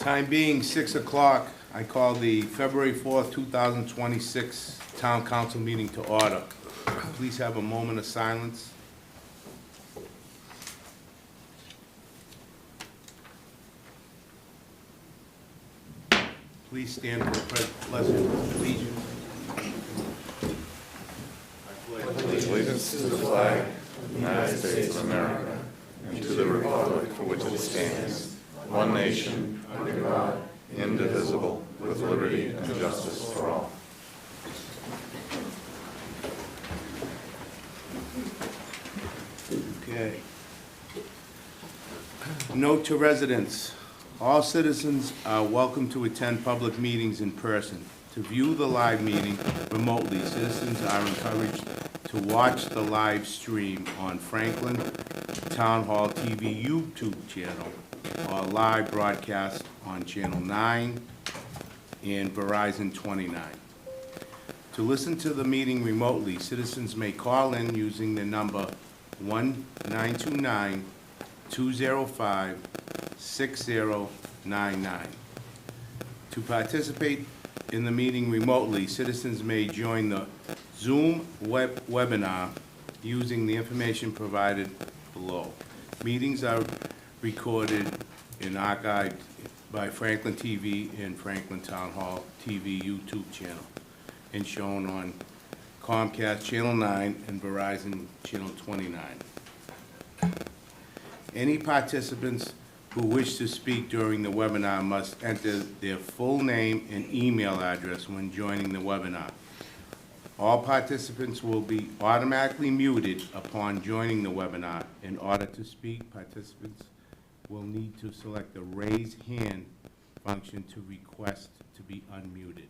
Time being 6 o'clock, I call the February 4th, 2026 Town Council meeting to order. Please have a moment of silence. Please stand for the pledge of allegiance. Allegiance to the flag of the United States of America and to the republic for which it stands, one nation, under God, indivisible, with liberty and justice for all. Okay. Note to residents, all citizens are welcome to attend public meetings in person. To view the live meeting remotely, citizens are encouraged to watch the live stream on Franklin Town Hall TV YouTube channel or live broadcast on Channel 9 and Verizon 29. To listen to the meeting remotely, citizens may call in using the number 1-929-205-6099. To participate in the meeting remotely, citizens may join the Zoom webinar using the information provided below. Meetings are recorded and archived by Franklin TV and Franklin Town Hall TV YouTube channel and shown on Comcast Channel 9 and Verizon Channel 29. Any participants who wish to speak during the webinar must enter their full name and email address when joining the webinar. All participants will be automatically muted upon joining the webinar. In order to speak, participants will need to select the raise hand function to request to be unmuted.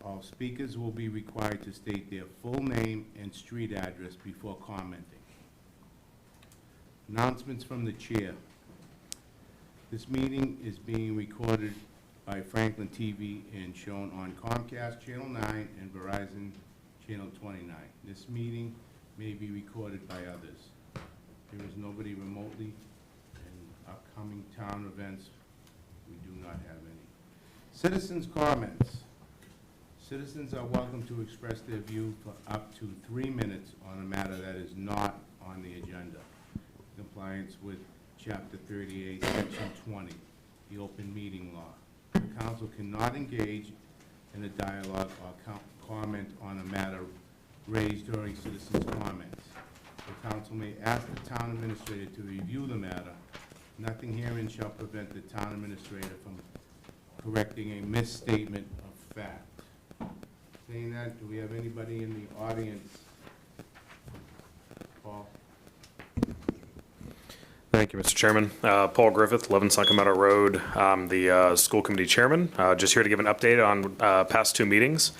All speakers will be required to state their full name and street address before commenting. Announcements from the chair. This meeting is being recorded by Franklin TV and shown on Comcast Channel 9 and Verizon Channel 29. This meeting may be recorded by others. There is nobody remotely, and upcoming town events, we do not have any. Citizens' comments. Citizens are welcome to express their view for up to 3 minutes on a matter that is not on the agenda. Compliance with Chapter 38, Section 20, the Open Meeting Law. The council cannot engage in a dialogue or comment on a matter raised during citizens' comments. The council may ask the town administrator to review the matter. Nothing herein shall prevent the town administrator from correcting a misstatement of fact. Saying that, do we have anybody in the audience? Paul? Thank you, Mr. Chairman. Paul Griffith, 11 Sunken Meadow Road. I'm the school committee chairman. Just here to give an update on past two meetings.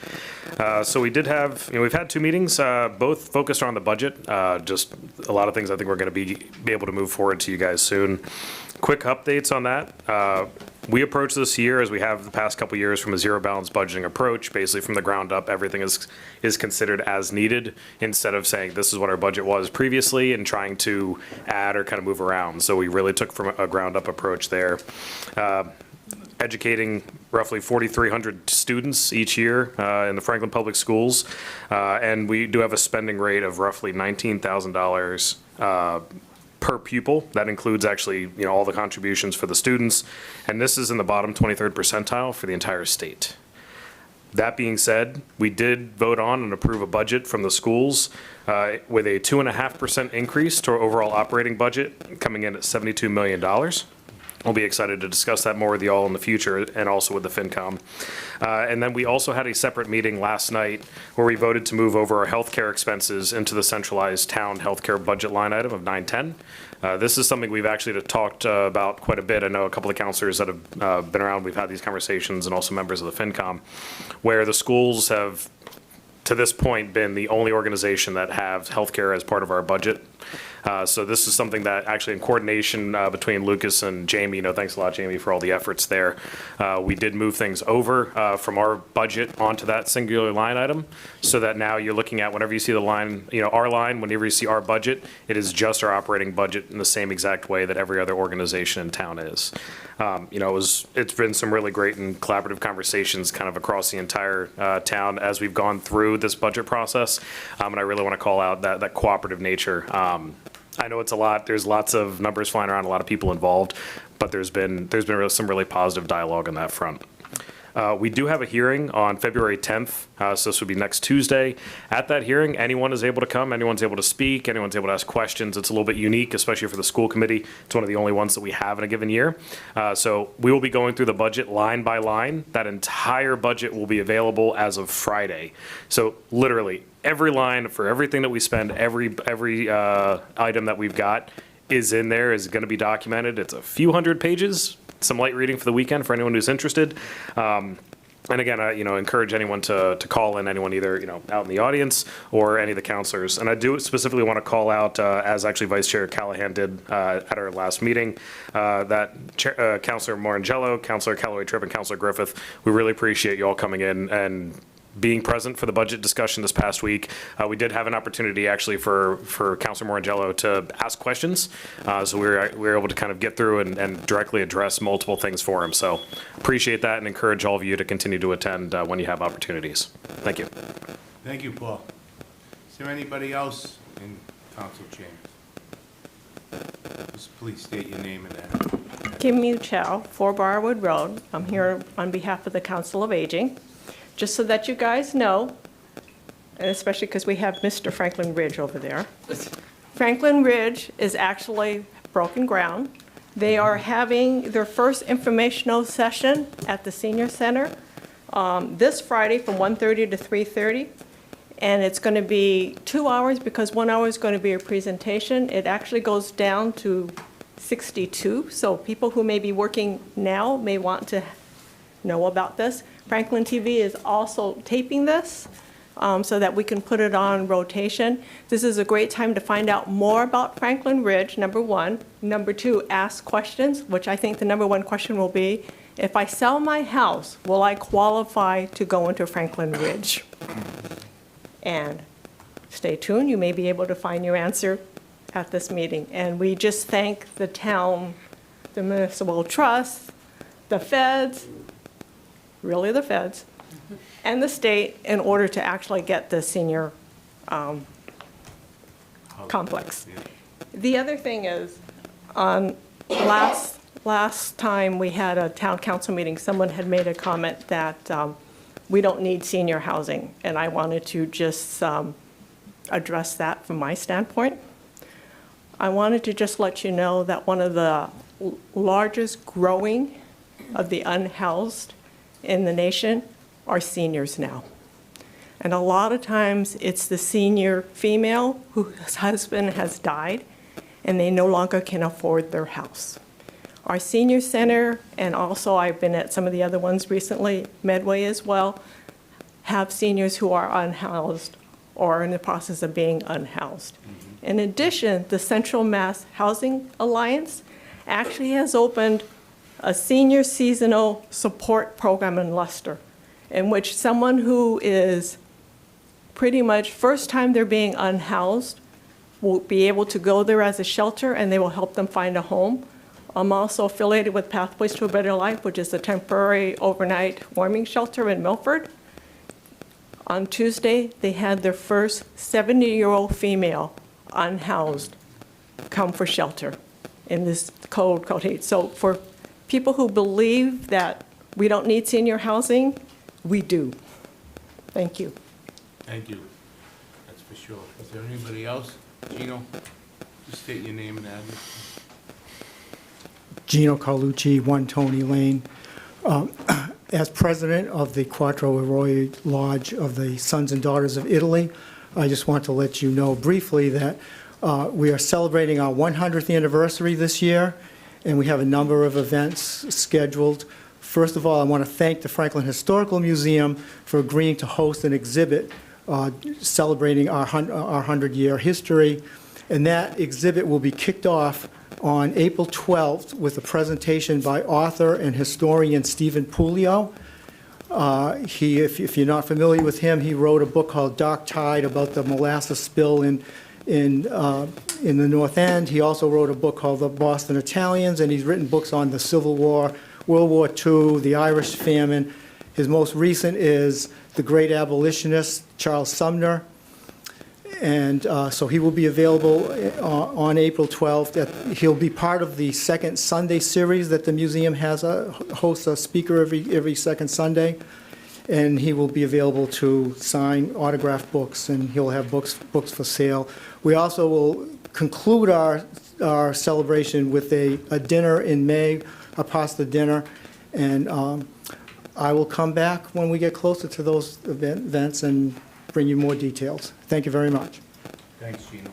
So we did have, we've had two meetings, both focused on the budget. Just a lot of things I think we're going to be able to move forward to you guys soon. Quick updates on that. We approach this year, as we have the past couple years, from a zero balance budgeting approach. Basically, from the ground up, everything is considered as needed, instead of saying this is what our budget was previously and trying to add or kind of move around. So we really took from a ground up approach there. Educating roughly 4,300 students each year in the Franklin Public Schools, and we do have a spending rate of roughly $19,000 per pupil. That includes actually, all the contributions for the students, and this is in the bottom 23rd percentile for the entire state. That being said, we did vote on and approve a budget from the schools with a 2.5% increase to our overall operating budget, coming in at $72 million. We'll be excited to discuss that more with you all in the future, and also with the FinCom. And then we also had a separate meeting last night where we voted to move over our healthcare expenses into the centralized town healthcare budget line item of 910. This is something we've actually talked about quite a bit. I know a couple of counselors that have been around, we've had these conversations, and also members of the FinCom, where the schools have, to this point, been the only organization that have healthcare as part of our budget. So this is something that actually in coordination between Lucas and Jamie, thanks a lot, Jamie, for all the efforts there. We did move things over from our budget onto that singular line item, so that now you're looking at whenever you see the line, our line, whenever you see our budget, it is just our operating budget in the same exact way that every other organization in town is. It's been some really great and collaborative conversations kind of across the entire town as we've gone through this budget process. And I really want to call out that cooperative nature. I know it's a lot. There's lots of numbers flying around, a lot of people involved, but there's been some really positive dialogue on that front. We do have a hearing on February 10th, so this would be next Tuesday. At that hearing, anyone is able to come, anyone's able to speak, anyone's able to ask questions. It's a little bit unique, especially for the school committee. It's one of the only ones that we have in a given year. So we will be going through the budget line by line. That entire budget will be available as of Friday. So literally, every line for everything that we spend, every item that we've got is in there, is going to be documented. It's a few hundred pages. Some light reading for the weekend for anyone who's interested. And again, I encourage anyone to call in, anyone either out in the audience or any of the counselors. And I do specifically want to call out, as actually Vice Chair Callahan did at our last meeting, that Councilor Morangello, Councilor Callaway-Tripp, and Councilor Griffith, we really appreciate you all coming in and being present for the budget discussion this past week. We did have an opportunity actually for Councilor Morangello to ask questions. So we were able to kind of get through and directly address multiple things for him. So appreciate that and encourage all of you to continue to attend when you have opportunities. Thank you. Thank you, Paul. Is there anybody else in council chambers? Just please state your name and address. Kim Mew Chow, 4 Barwood Road. I'm here on behalf of the Council of Aging. Just so that you guys know, and especially because we have Mr. Franklin Ridge over there. Franklin Ridge is actually broken ground. They are having their first informational session at the Senior Center this Friday from 1:30 to 3:30. And it's going to be 2 hours because 1 hour is going to be a presentation. It actually goes down to 62. So people who may be working now may want to know about this. Franklin TV is also taping this so that we can put it on rotation. This is a great time to find out more about Franklin Ridge, number one. Number two, ask questions, which I think the number one question will be, if I sell my house, will I qualify to go into Franklin Ridge? And stay tuned, you may be able to find your answer at this meeting. And we just thank the town, the municipal trust, the feds, really the feds, and the state in order to actually get the senior complex. The other thing is, last time we had a town council meeting, someone had made a comment that we don't need senior housing, and I wanted to just address that from my standpoint. I wanted to just let you know that one of the largest growing of the unhoused in the nation are seniors now. And a lot of times it's the senior female whose husband has died and they no longer can afford their house. Our senior center, and also I've been at some of the other ones recently, Medway as well, have seniors who are unhoused or in the process of being unhoused. In addition, the Central Mass Housing Alliance actually has opened a senior seasonal support program in Leicester, in which someone who is pretty much first time they're being unhoused will be able to go there as a shelter and they will help them find a home. I'm also affiliated with Pathways to a Better Life, which is a temporary overnight warming shelter in Milford. On Tuesday, they had their first 70-year-old female unhoused come for shelter in this cold heat. So for people who believe that we don't need senior housing, we do. Thank you. Thank you. That's for sure. Is there anybody else? Gino, just state your name and address. Gino Carlucci, 1 Tony Lane. As president of the Quattro Arroyo Lodge of the Sons and Daughters of Italy, I just want to let you know briefly that we are celebrating our 100th anniversary this year, and we have a number of events scheduled. First of all, I want to thank the Franklin Historical Museum for agreeing to host an exhibit celebrating our 100-year history. And that exhibit will be kicked off on April 12th with a presentation by author and historian Stephen Pulio. If you're not familiar with him, he wrote a book called Dark Tide about the molasses spill in the North End. He also wrote a book called The Boston Italians, and he's written books on the Civil War, World War II, the Irish Famine. His most recent is The Great Abolitionist, Charles Sumner. And so he will be available on April 12th. He'll be part of the second Sunday series that the museum hosts a speaker every second Sunday. And he will be available to sign autographed books, and he'll have books for sale. We also will conclude our celebration with a dinner in May, a pasta dinner. And I will come back when we get closer to those events and bring you more details. Thank you very much. Thanks, Gino.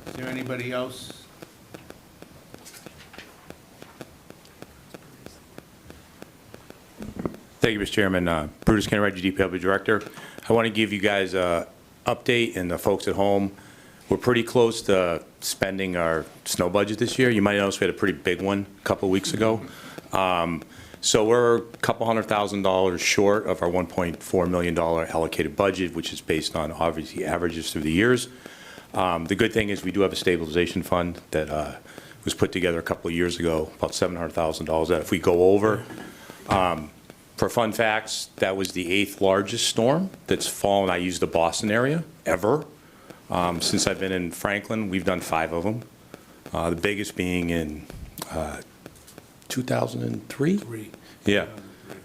Is there anybody else? Thank you, Mr. Chairman. Brutus Kennereggi, DPW Director. I want to give you guys an update, and the folks at home, we're pretty close to spending our snow budget this year. You might notice we had a pretty big one a couple of weeks ago. So we're a couple $100,000 short of our $1.4 million allocated budget, which is based on obviously averages through the years. The good thing is we do have a stabilization fund that was put together a couple of years ago, about $700,000, that if we go over, for fun facts, that was the 8th largest storm that's fallen, I use the Boston area, ever. Since I've been in Franklin, we've done 5 of them. The biggest being in 2003? Yeah,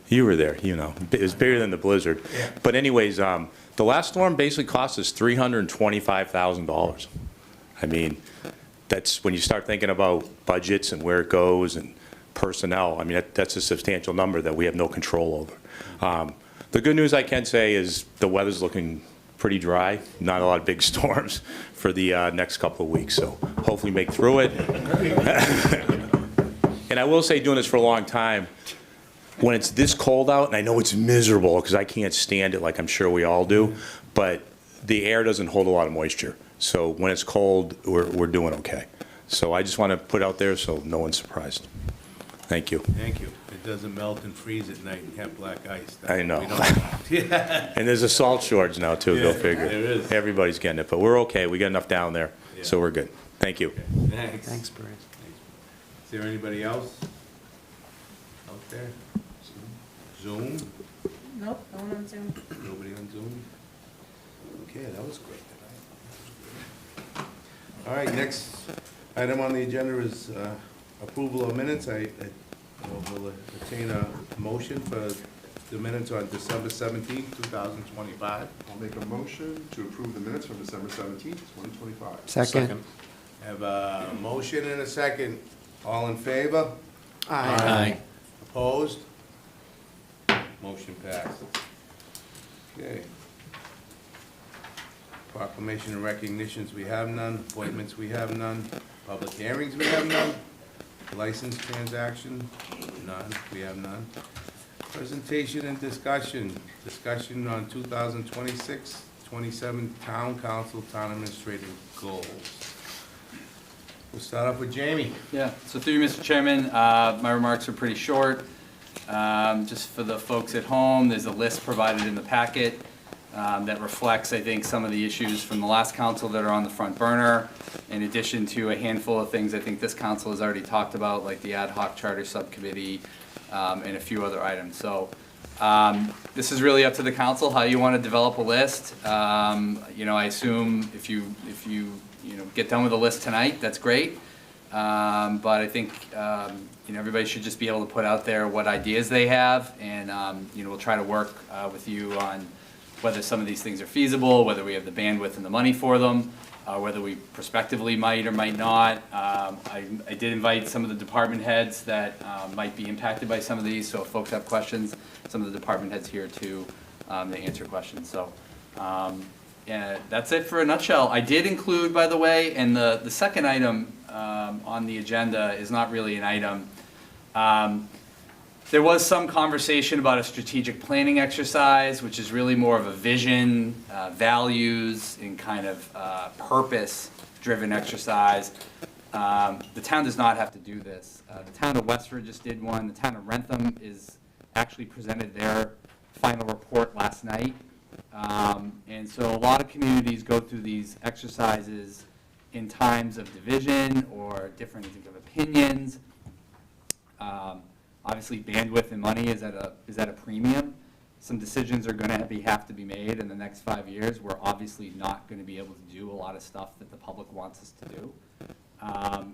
you were there, you know. It was bigger than the blizzard. Yeah. But anyways, the last storm basically cost us $325,000. I mean, that's when you start thinking about budgets and where it goes and personnel. I mean, that's a substantial number that we have no control over. The good news I can say is the weather's looking pretty dry, not a lot of big storms for the next couple of weeks, so hopefully make through it. And I will say, doing this for a long time, when it's this cold out, and I know it's miserable because I can't stand it like I'm sure we all do, but the air doesn't hold a lot of moisture. So when it's cold, we're doing okay. So I just want to put out there so no one's surprised. Thank you. Thank you. It doesn't melt and freeze at night and have black ice. I know. Yeah. And there's a salt shortage now too, go Yeah, figure. there is. Everybody's getting it, but we're okay. We got enough down there, so we're good. Thank you. Thanks. Thanks, Bruce. Is there anybody else out there? Zoom? Nope, no one on Zoom. Nobody on Zoom? Okay, that was quick tonight. All right, next item on the agenda is approval of minutes. I will entertain a motion for the minutes on December 17th, 2025. I'll make a motion to approve the minutes from December 17th, 2025. Second. I have a motion and a second. All in favor? Aye. Opposed? Motion passes. Okay. Proclamation and recognitions, we have none. Appointments, we have none. Public hearings, we have none. License transaction, none, we have none. Presentation and discussion. Discussion on 2026-27 Town Council Town Administrative Goals. We'll start off with Jamie. Yeah, so through you, Mr. Chairman, my remarks are pretty short. Just for the folks at home, there's a list provided in the packet that reflects, I think, some of the issues from the last council that are on the front burner, in addition to a handful of things I think this council has already talked about, like the ad hoc charter subcommittee and a few other items. So this is really up to the council how you want to develop a list. You know, I assume if you get done with the list tonight, that's great. But I think you know, everybody should just be able to put out there what ideas they have, and you know, we'll try to work with you on whether some of these things are feasible, whether we have the bandwidth and the money for them, whether we prospectively might or might not. I did invite some of the department heads that might be impacted by some of these, so if folks have questions, some of the department heads here to answer questions. So yeah, that's it for a nutshell. I did include, by the way, and the second item on the agenda is not really an item. There was some conversation about a strategic planning exercise, which is really more of a vision, values, and kind of purpose driven exercise. The town does not have to do this. The town of Westford just did one. The town of Rentham is actually presented their final report last night. And so a lot of communities go through these exercises in times of division or difference of opinions. Obviously, bandwidth and money is at a premium. Some decisions are going to have to be made in the next 5 years. We're obviously not going to be able to do a lot of stuff that the public wants us to do.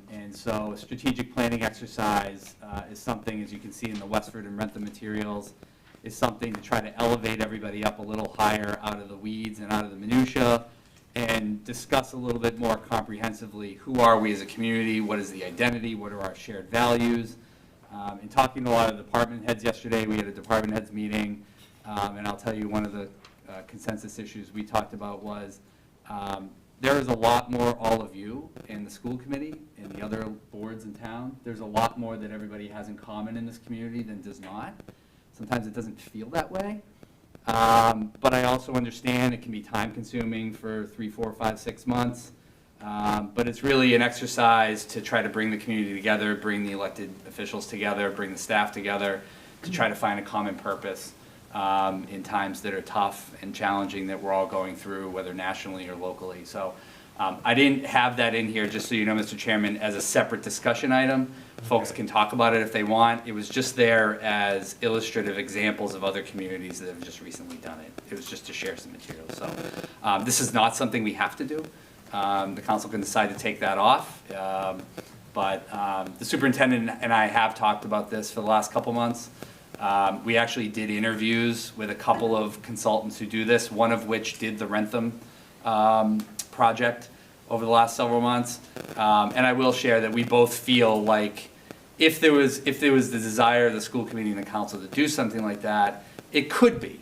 And so a strategic planning exercise is something, as you can see in the Westford and Rentham materials, is something to try to elevate everybody up a little higher out of the weeds and out of the minutia and discuss a little bit more comprehensively who are we as a community, what is the identity, what are our shared values. In talking to a lot of department heads yesterday, we had a department heads meeting, and I'll tell you one of the consensus issues we talked about was there is a lot more, all of you in the school committee and the other boards in town, there's a lot more that everybody has in common in this community than does not. Sometimes it doesn't feel that way. But I also understand it can be time consuming for 3, 4, 5, 6 months. But it's really an exercise to try to bring the community together, bring the elected officials together, bring the staff together to try to find a common purpose in times that are tough and challenging that we're all going through, whether nationally or locally. So I didn't have that in here, just so you know, Mr. Chairman, as a separate discussion item. Folks can talk about it if they want. It was just there as illustrative examples of other communities that have just recently done it. It was just to share some material. So this is not something we have to do. The council can decide to take that off. But the superintendent and I have talked about this for the last couple months. We actually did interviews with a couple of consultants who do this, one of which did the Rentham project over the last several months. And I will share that we both feel like if there was the desire of the school committee and the council to do something like that, it could be,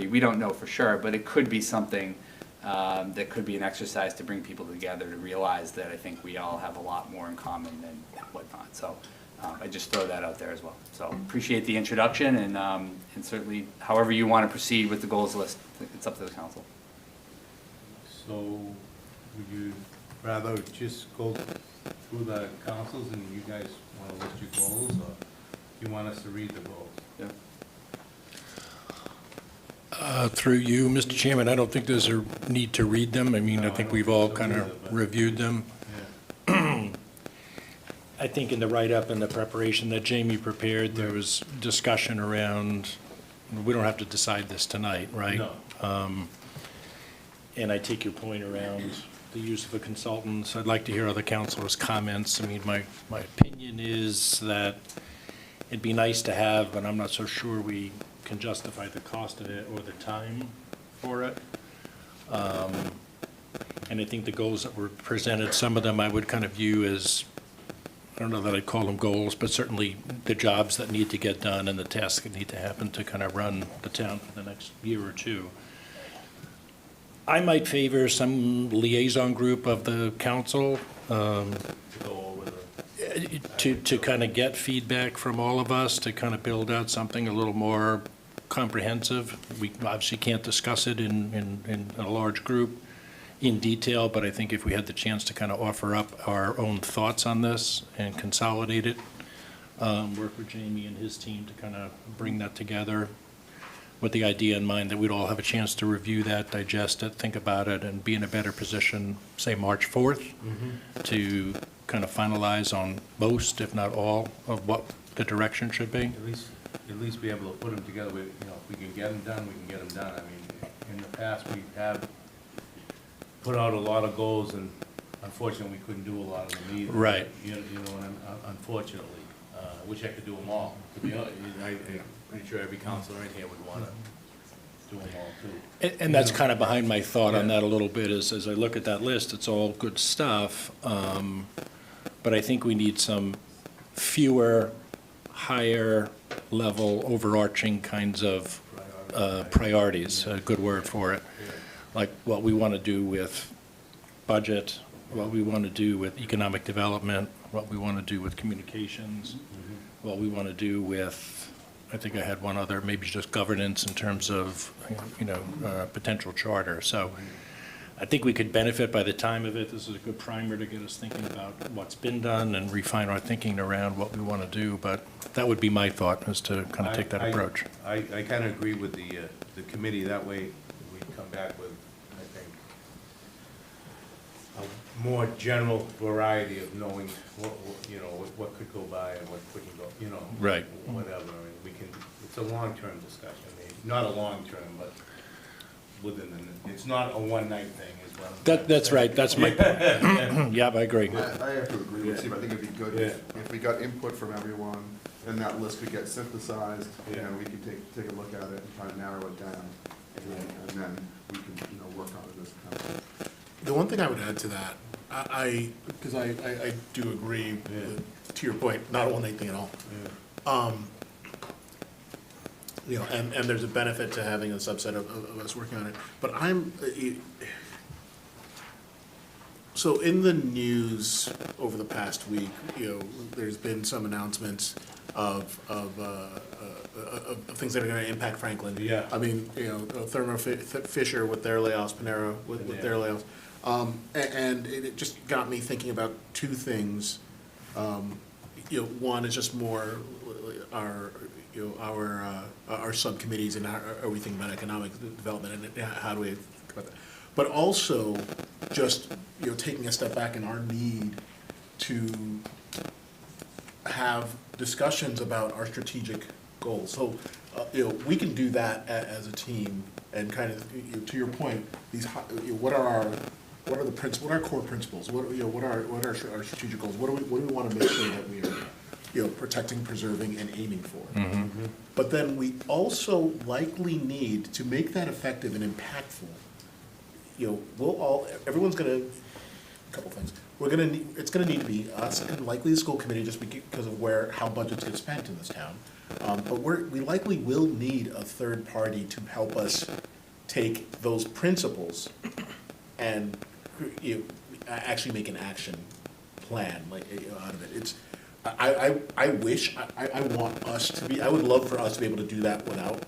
we don't know for sure, but it could be something that could be an exercise to bring people together to realize that I think we all have a lot more in common than whatnot. So I just throw that out there as well. So appreciate the introduction, and certainly however you want to proceed with the goals list, it's up to the council. So would you rather just go through the councils and you guys want to list your goals, or do you want us to read the goals? Yeah. Through you, Mr. Chairman, I don't think there's a need to read them. I mean, I think we've all kind of reviewed them. Yeah. I think in the write-up and the preparation that Jamie prepared, there was discussion around, we don't have to decide this tonight, right? No. And I take your point around the use of a consultant. So I'd like to hear other councilors' comments. I mean, my opinion is that it'd be nice to have, but I'm not so sure we can justify the cost of it or the time for it. And I think the goals that were presented, some of them I would kind of view as, I don't know that I'd call them goals, but certainly the jobs that need to get done and the tasks that need to happen to kind of run the town for the next year or two. I might favor some liaison group of the council to kind of get feedback from all of us, to kind of build out something a little more comprehensive. We obviously can't discuss it in a large group in detail, but I think if we had the chance to kind of offer up our own thoughts on this and consolidate it, work with Jamie and his team to kind of bring that together with the idea in mind that we'd all have a chance to review that, digest it, think about it, and be in a better position, say March 4th, to kind of finalize on most, if not all, of what the direction should be. At least be able to put them together. If we can get them done, we can get them done. I mean, in the past, we have put out a lot of goals, and unfortunately, we couldn't do a lot of them either. Right. You know, unfortunately. I wish I could do them all. To be honest, I'm pretty sure every counselor in here would want to do them all, too. And that's kind of behind my thought on that a little bit, is as I look at that list, it's all good stuff, but I think we need some fewer, higher level overarching kinds of priorities, a good word for it, like what we want to do with budget, what we want to do with economic development, what we want to do with communications, what we want to do with, I think I had one other, maybe just governance in terms of, potential charter. So I think we could benefit by the time of it. This is a good primer to get us thinking about what's been done and refine our thinking around what we want to do, but that would be my thought, is to kind of take that approach. I kind of agree with the committee. That way, we come back with, I think, a more general variety of knowing what could go by and what couldn't go, Right. whatever. And we can, it's a long-term discussion, maybe, not a long-term, but it's not a one-night thing, is what I'm. That's right, that's my point. Yeah, I agree. I have to agree with Steve. I think it'd be good if we got input from everyone, and that list could get synthesized, and we could take a look at it and try to narrow it down, and then we can, work on it as a council. The one thing I would add to that, because I do agree to your point, not a one-night thing at all. And there's a benefit to having a subset of us working on it. But so in the news over the past week, there's been some announcements of things that are going to impact Franklin. Yeah. I mean, Thermo Fisher with their layoffs, Panera with their layoffs. And it just got me thinking about two things. One is just more our subcommittees and how are we thinking about economic development and how do we think about that. But also just, taking a step back in our need to have discussions about our strategic goals. So, we can do that as a team and kind of, to your point, what are our core principles? What are our strategic goals? What do we want to make sure that we are, protecting, preserving, and aiming for? Mm-hmm. But then we also likely need to make that effective and impactful. Everyone's gonna, a couple things. It's gonna need to be us and likely the school committee, just because of how budgets get spent in this town. But we likely will need a third party to help us take those principles and actually make an action plan out of it. I wish, I want us to be, I would love for us to be able to do that without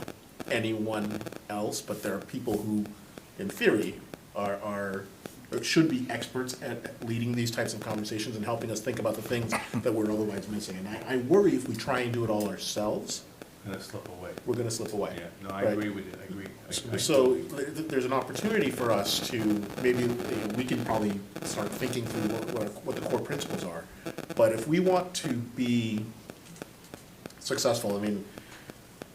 anyone else, but there are people who, in theory, should be experts at leading these types of conversations and helping us think about the things that we're otherwise missing. And I worry if we try and do it all ourselves, Gonna slip away. we're gonna slip away. Yeah, no, I Right? agree with you, I agree. So there's an opportunity for us to, maybe we can probably start thinking through what the core principles are. But if we want to be successful, I mean,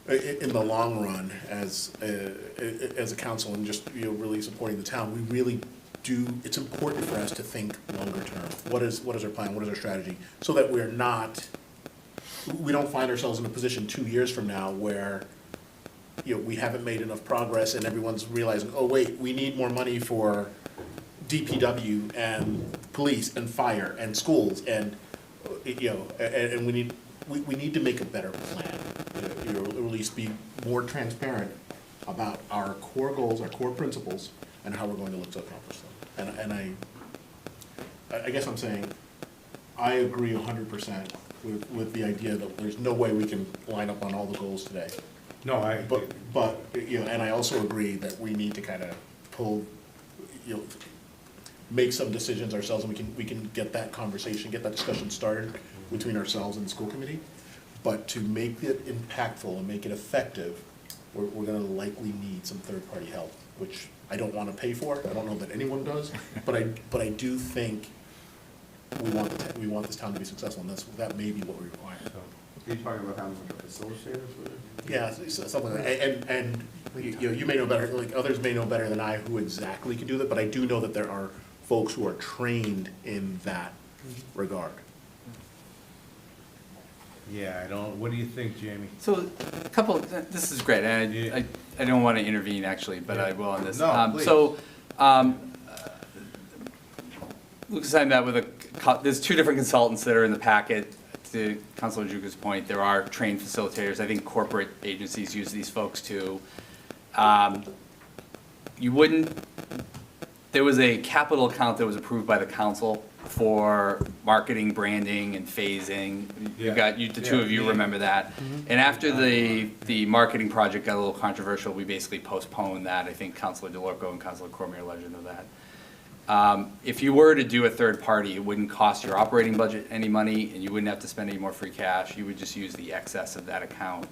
in the long run, as a council and just, really supporting the town, we really do, it's important for us to think longer term. What is our plan? What is our strategy? So that we don't find ourselves in a position 2 years from now where, we haven't made enough progress and everyone's realizing, oh, wait, we need more money for DPW and police and fire and schools and, and we need to make a better plan. Or at least be more transparent about our core goals, our core principles, and how we're going to look to accomplish them. And I guess I'm saying, I agree 100% with the idea that there's no way we can line up on all the goals today. No, But and I also agree that we need to kind of pull, make some decisions ourselves, and we can get that conversation, get that discussion started between ourselves and the school committee. But to make it impactful and make it effective, we're gonna likely need some third-party help, which I don't wanna pay for. I don't know that anyone does, but I do think we want this town to be successful, and that may be what we require. Are you talking about having like a facilitators with it? Yeah, something like that. And you may know better, like others may know better than I who exactly can do that, but I do know that there are folks who are trained in that regard. Yeah, what do you think, Jamie? So, a couple, this is great, and I don't want to intervene actually, but I will on this. No, please. So, Lucas and I met with there's two different consultants that are in the packet. To Councilor Juku's point, there are trained facilitators. I think corporate agencies use these folks too. There was a capital account that was approved by the council for marketing, branding, and phasing. The two of you remember that. And after the marketing project got a little controversial, we basically postponed that. I think Councilor DeLorco and Councilor Cormier let you know that. If you were to do a third party, it wouldn't cost your operating budget any money, and you wouldn't have to spend any more free cash. You would just use the excess of that account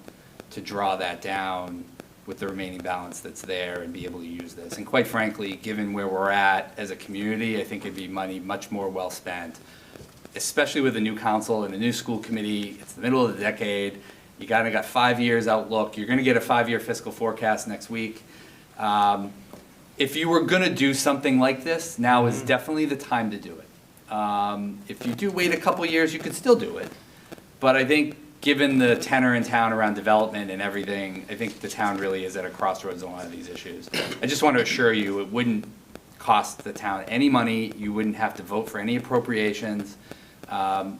to draw that down with the remaining balance that's there and be able to use this. And quite frankly, given where we're at as a community, I think it'd be money much more well spent, especially with the new council and the new school committee. It's the middle of the decade. You got 5 years outlook. You're gonna get a 5-year fiscal forecast next week. If you were gonna do something like this, now is definitely the time to do it. If you do wait a couple years, you could still do it. But I think, given the tenor in town around development and everything, I think the town really is at a crossroads on a lot of these issues. I just want to assure you, it wouldn't cost the town any money. You wouldn't have to vote for any appropriations.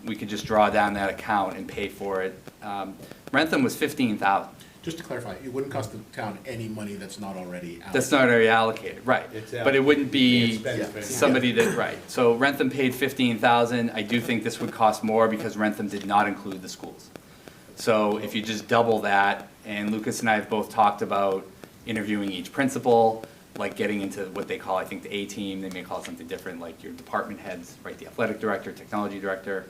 We could just draw down that account and pay for it. Rentham was $15,000. Just to clarify, it wouldn't cost the town any money that's not already allocated. That's not already allocated, right. But it wouldn't be somebody that, right. So Rentham paid $15,000. I do think this would cost more because Rentham did not include the schools. So if you just double that, and Lucas and I have both talked about interviewing each principal, like getting into what they call, I think, the A team, they may call it something different, like your department heads, right, the athletic director, technology director,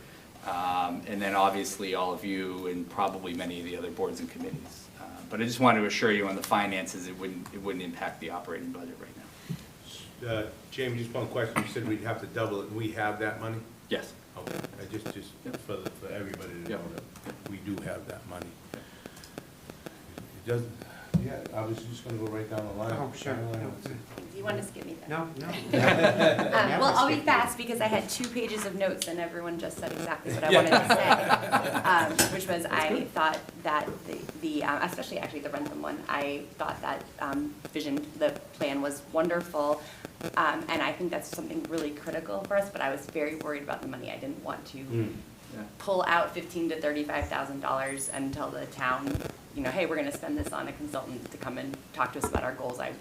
and then obviously all of you and probably many of the other boards and committees. But I just want to assure you on the finances, it wouldn't impact the operating budget right now. Jamie, just one question. You said we'd have to double it, and we have that money? Yes. Okay, I just for everybody to know that we do have that money. It doesn't, yeah, I was just gonna go right down the line. Oh, sure. Do you want to skip me then? No, no. Well, I'll be fast because I had 2 pages of notes and everyone just said exactly what I wanted to say. Which was, I thought that the especially actually the Rentham one, I thought that vision, the plan was wonderful. And I think that's something really critical for us, but I was very worried about the money. I didn't want to pull out $15,000 to $35,000 and tell the town, you know, hey, we're gonna spend this on a consultant to come and talk to us about our goals. I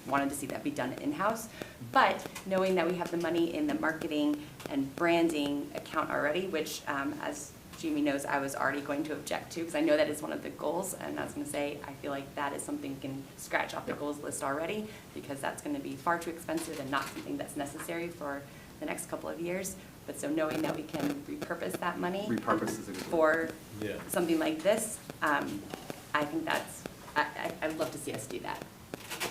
wanted to see that be done in-house. But knowing that we have the money in the marketing and branding account already, which as Jamie knows, I was already going to object to, because I know that is one of the goals, and I was gonna say, I feel like that is something we can scratch off the goals list already, because that's gonna be far too expensive and not something that's necessary for the next couple of years. But so knowing that we can repurpose that money Repurpose is a good for word. something like this, I think that's, I would love to see us do that.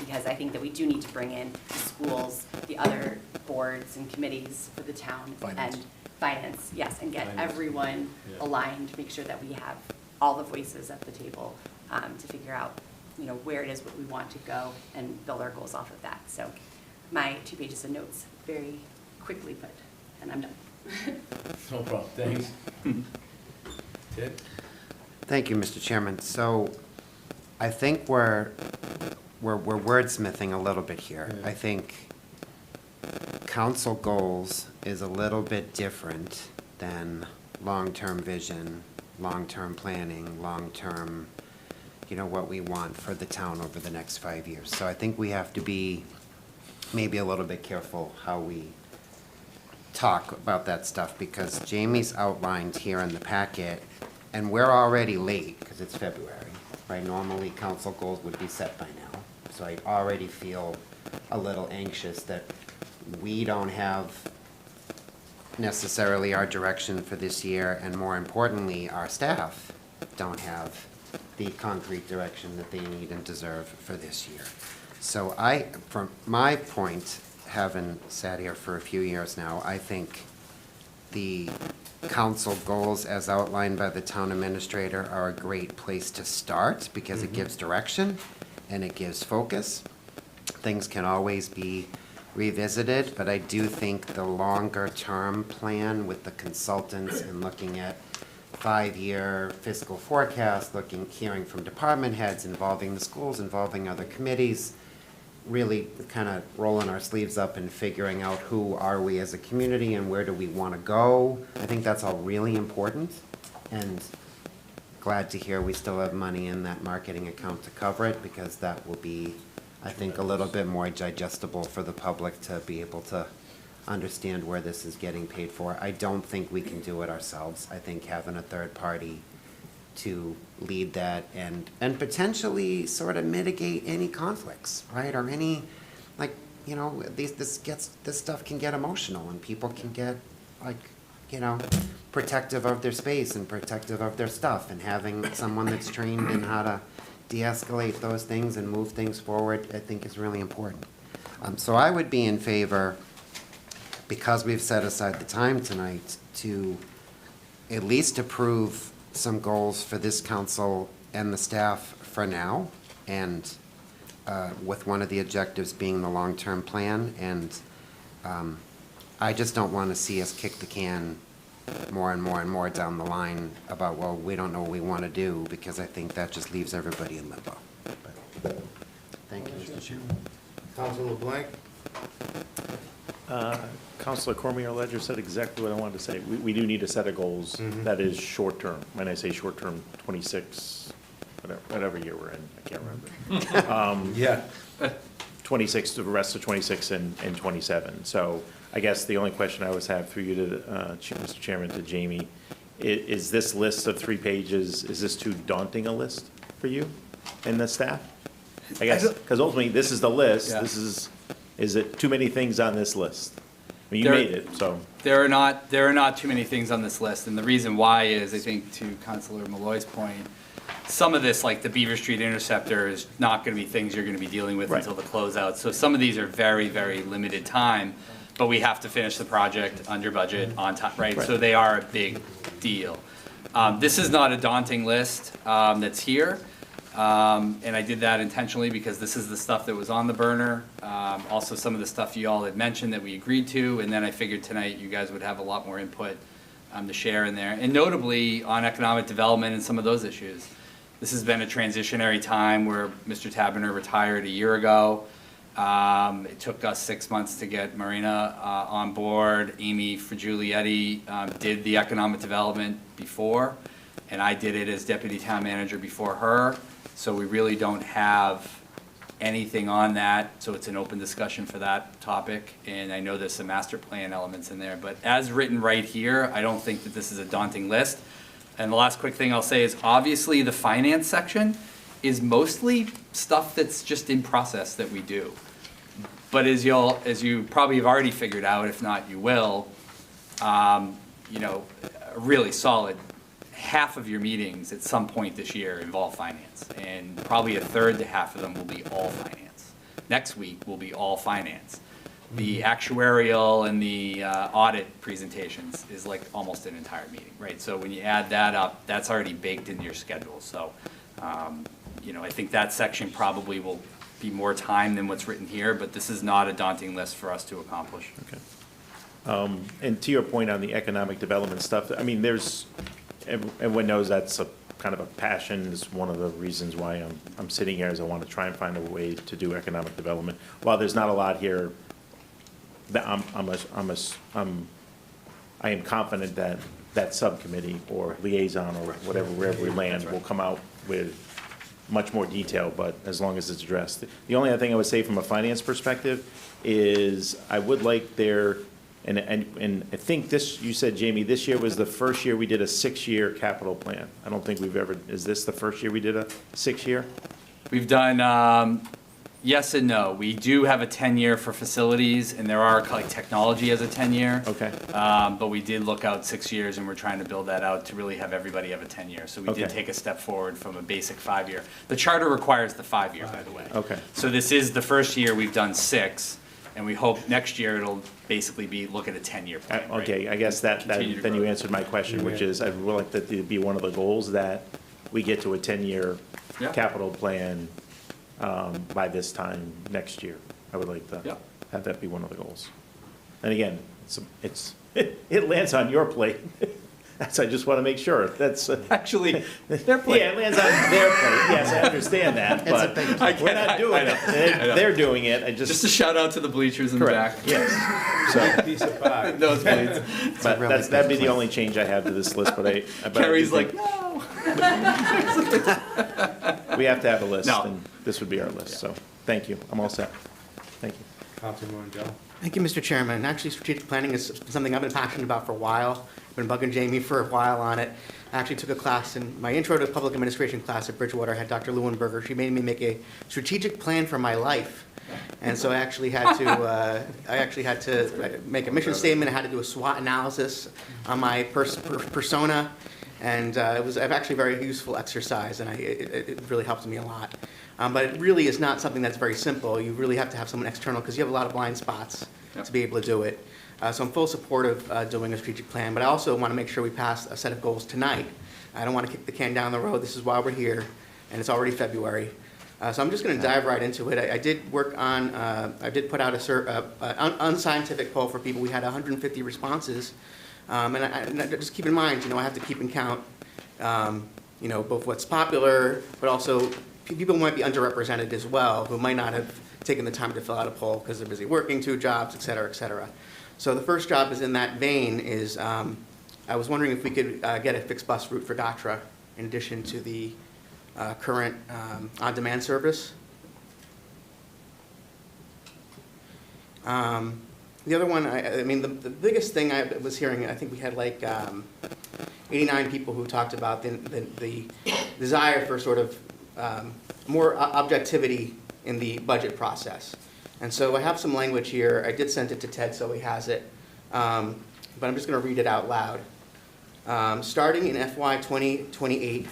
Because I think that we do need to bring in the schools, the other boards and committees for the town. Finance. And finance, yes, and get Finance. everyone aligned, make sure that we have all the voices at the table to figure out, you know, where it is what we want to go and build our goals off of that. So my 2 pages of notes, very quickly put, and I'm done. No problem, thanks. Ted? Thank you, Mr. Chairman. So I think we're wordsmithing a little bit here. Yeah. I think council goals is a little bit different than long-term vision, long-term planning, long-term, you know, what we want for the town over the next 5 years. So I think we have to be maybe a little bit careful how we talk about that stuff, because Jamie's outlined here in the packet, and we're already late because it's February, right? Normally, council goals would be set by now. So I already feel a little anxious that we don't have necessarily our direction for this year, and more importantly, our staff don't have the concrete direction that they need and deserve for this year. So from my point, having sat here for a few years now, I think the council goals as outlined by the town administrator are a great place to start, because it gives direction and it gives focus. Things can always be revisited, but I do think the longer-term plan with the consultants and looking at 5-year fiscal forecast, hearing from department heads, involving the schools, involving other committees, really kind of rolling our sleeves up and figuring out who are we as a community and where do we want to go. I think that's all really important, and glad to hear we still have money in that marketing account to cover it, because that will be, I think, a little bit more digestible for the public to be able to understand where this is getting paid for. I don't think we can do it ourselves. I think having a third party to lead that and potentially sort of mitigate any conflicts, right? Or any, like, you know, this stuff can get emotional, and people can get, like, you know, protective of their space and protective of their stuff, and having someone that's trained in how to de-escalate those things and move things forward, I think is really important. So I would be in favor, because we've set aside the time tonight, to at least approve some goals for this council and the staff for now, and with one of the objectives being the long-term plan. And I just don't want to see us kick the can more and more and more down the line about, well, we don't know what we want to do, because I think that just leaves everybody in limbo. But, thank you, Mr. Chairman. Councilor LeBlanc? Councilor Cormier-Ledger said exactly what I wanted to say. We do need a set of goals that is short-term. When I say short-term, 26, whatever year we're in, I can't remember. Yeah. 26, the rest of 26 and 27. So I guess the only question I always have for you to, Mr. Chairman, to Jamie, is this list of 3 pages, is this too daunting a list for you and the staff? I guess, because ultimately, this is the list. Yeah. Is it too many things on this list? I mean, you There- made it, so. There are not too many things on this list, and the reason why is, I think, to Councilor Malloy's point, some of this, like the Beaver Street Interceptor, is not gonna be things you're gonna be dealing with Right. until the closeout. So some of these are very, very limited time, but we have to finish the project under budget, on time, right? So Right. they are a big deal. This is not a daunting list that's here. And I did that intentionally because this is the stuff that was on the burner. Also, some of the stuff you all had mentioned that we agreed to, and then I figured tonight you guys would have a lot more input to share in there. And notably, on economic development and some of those issues. This has been a transitionary time where Mr. Taberner retired a year ago. It took us 6 months to get Marina on board. Amy Fragulietti did the economic development before, and I did it as deputy town manager before her. So we really don't have anything on that, so it's an open discussion for that topic. And I know there's some master plan elements in there, but as written right here, I don't think that this is a daunting list. And the last quick thing I'll say is, obviously, the finance section is mostly stuff that's just in process that we do. But as you probably have already figured out, if not, you will, you know, a really solid half of your meetings at some point this year involve finance, and probably a third to half of them will be all finance. Next week will be all finance. The actuarial and the audit presentations is like almost an entire meeting, right? So when you add that up, that's already baked into your schedule. So, you know, I think that section probably will be more time than what's written here, but this is not a daunting list for us to accomplish. Okay. And to your point on the economic development stuff, I mean, everyone knows that's a kind of a passion. It's one of the reasons why I'm sitting here, is I want to try and find a way to do economic development. While there's not a lot here, that I am confident that that subcommittee or liaison or whatever, wherever we land, will come out with much more detail, but as long as it's addressed. The only other thing I would say from a finance perspective is I would like there, and I think this, you said, Jamie, this year was the first year we did a 6-year capital plan. I don't think we've ever, is this the first year we did a 6-year? We've done, yes and no. We do have a 10-year for facilities, and there are, like, technology as a 10-year. Okay. But we did look out 6 years, and we're trying to build that out to really have everybody have a 10-year. So we did Okay. take a step forward from a basic 5-year. The charter requires the 5-year, by the way. Okay. So this is the first year we've done 6, and we hope next year it'll basically be, look at a 10-year plan, right? Okay, I guess that Continue to then you grow. answered my question, which is, I'd really like that to be one of the goals, that we get to a 10-year Yeah. capital plan by this time next year. I would like to Yeah. have that be one of the goals. And again, it lands on your plate. That's, I just want to make sure. That's, Actually, their plan. yeah, it lands on their plate. Yes, I understand that, but we're not doing it. They're doing it. I Just a just, shout out to the bleachers in the back. correct, yes. So, Piece of pie. Those blades. but really that'd be good the plan. only change I have to this list, but I do Carrie's think like, no. we have to have a list, No. and this would be our list, so, thank you. I'm all set. Thank you. Councilor Mondell? Thank you, Mr. Chairman. Actually, strategic planning is something I've been passionate about for a while. I've been bugging Jamie for a while on it. I actually took a class in my intro to public administration class at Bridgewater. I had Dr. Lewinberger. She made me make a strategic plan for my life. And so I actually had to make a mission statement. I had to do a SWOT analysis on my persona. And it was actually a very useful exercise, and it really helped me a lot. But it really is not something that's very simple. You really have to have someone external because you have a lot of blind spots to be able to do it. So I'm full support of doing a strategic plan, but I also want to make sure we pass a set of goals tonight. I don't want to kick the can down the road. This is why we're here, and it's already February. So I'm just going to dive right into it. I did work on, I did put out an unscientific poll for people. We had 150 responses. And just keep in mind, I have to keep in count, both what's popular, but also people who might be underrepresented as well, who might not have taken the time to fill out a poll because they're busy working 2 jobs, et cetera, et cetera. So the first job is in that vein is, I was wondering if we could get a fixed bus route for Gatra in addition to the current on-demand service. The other one, I mean, the biggest thing I was hearing, I think we had like 89 people who talked about the desire for sort of more objectivity in the budget process. And so I have some language here. I did send it to Ted, so he has it. But I'm just going to read it out loud. Starting in FY 2028,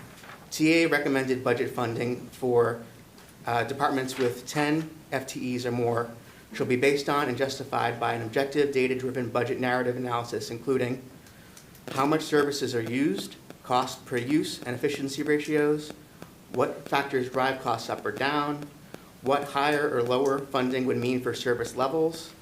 TA recommended budget funding for departments with 10 FTEs or more shall be based on and justified by an objective, data-driven budget narrative analysis, including how much services are used, cost per use and efficiency ratios, what factors drive costs up or down, what higher or lower funding would mean for service levels,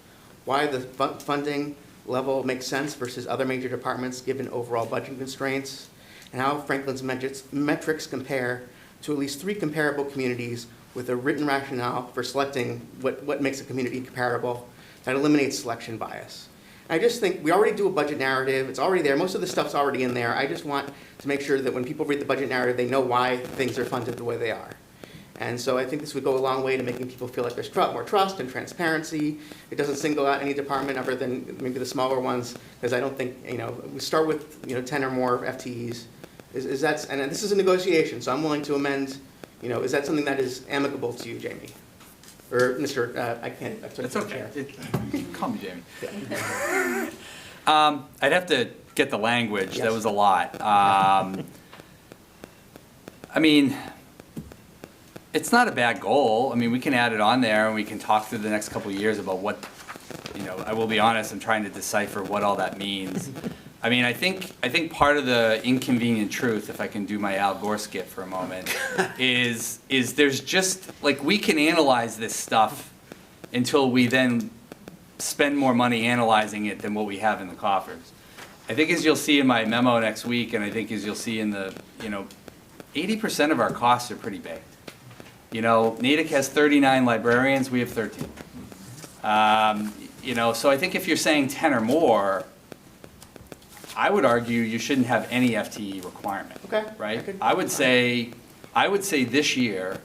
why the funding level makes sense versus other major departments given overall budget constraints, and how Franklin's metrics compare to at least 3 comparable communities with a written rationale for selecting what makes a community comparable that eliminates selection bias. I just think we already do a budget narrative. It's already there. Most of the stuff's already in there. I just want to make sure that when people read the budget narrative, they know why things are funded the way they are. And so I think this would go a long way to making people feel like there's more trust and transparency. It doesn't single out any department other than maybe the smaller ones, because I don't think, we start with 10 or more FTEs. And this is a negotiation, so I'm willing to amend. Is that something that is amicable to you, Jamie? Or Mr. I can't. It's okay. Call me Jamie. Yeah. I'd have to get the language. Yes. That was a lot. I mean, it's not a bad goal. I mean, we can add it on there, and we can talk through the next couple of years about what, I will be honest, I'm trying to decipher what all that means. I mean, I think part of the inconvenient truth, if I can do my Al Gore skit for a moment, is there's just, like, we can analyze this stuff until we then spend more money analyzing it than what we have in the coffers. I think as you'll see in my memo next week, and I think as you'll see in the, 80% of our costs are pretty big. Natick has 39 librarians, we have 13. So I think if you're saying 10 or more, I would argue you shouldn't have any FTE requirement. Okay. Right? I would say this year,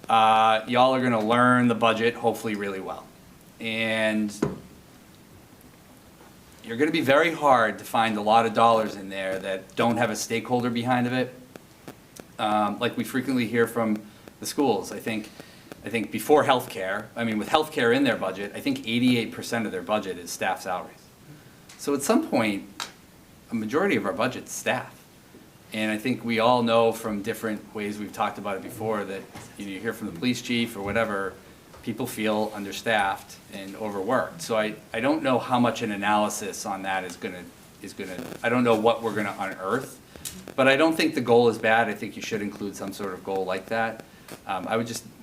y'all are going to learn the budget hopefully really well. And you're going to be very hard to find a lot of dollars in there that don't have a stakeholder behind of it. Like we frequently hear from the schools. I think before healthcare, with healthcare in their budget, I think 88% of their budget is staff salaries. So at some point, a majority of our budget's staff. And I think we all know from different ways we've talked about it before that you hear from the police chief or whatever, people feel understaffed and overworked. So I don't know how much an analysis on that is gonna, I don't know what we're gonna unearth, but I don't think the goal is bad. I think you should include some sort of goal like that.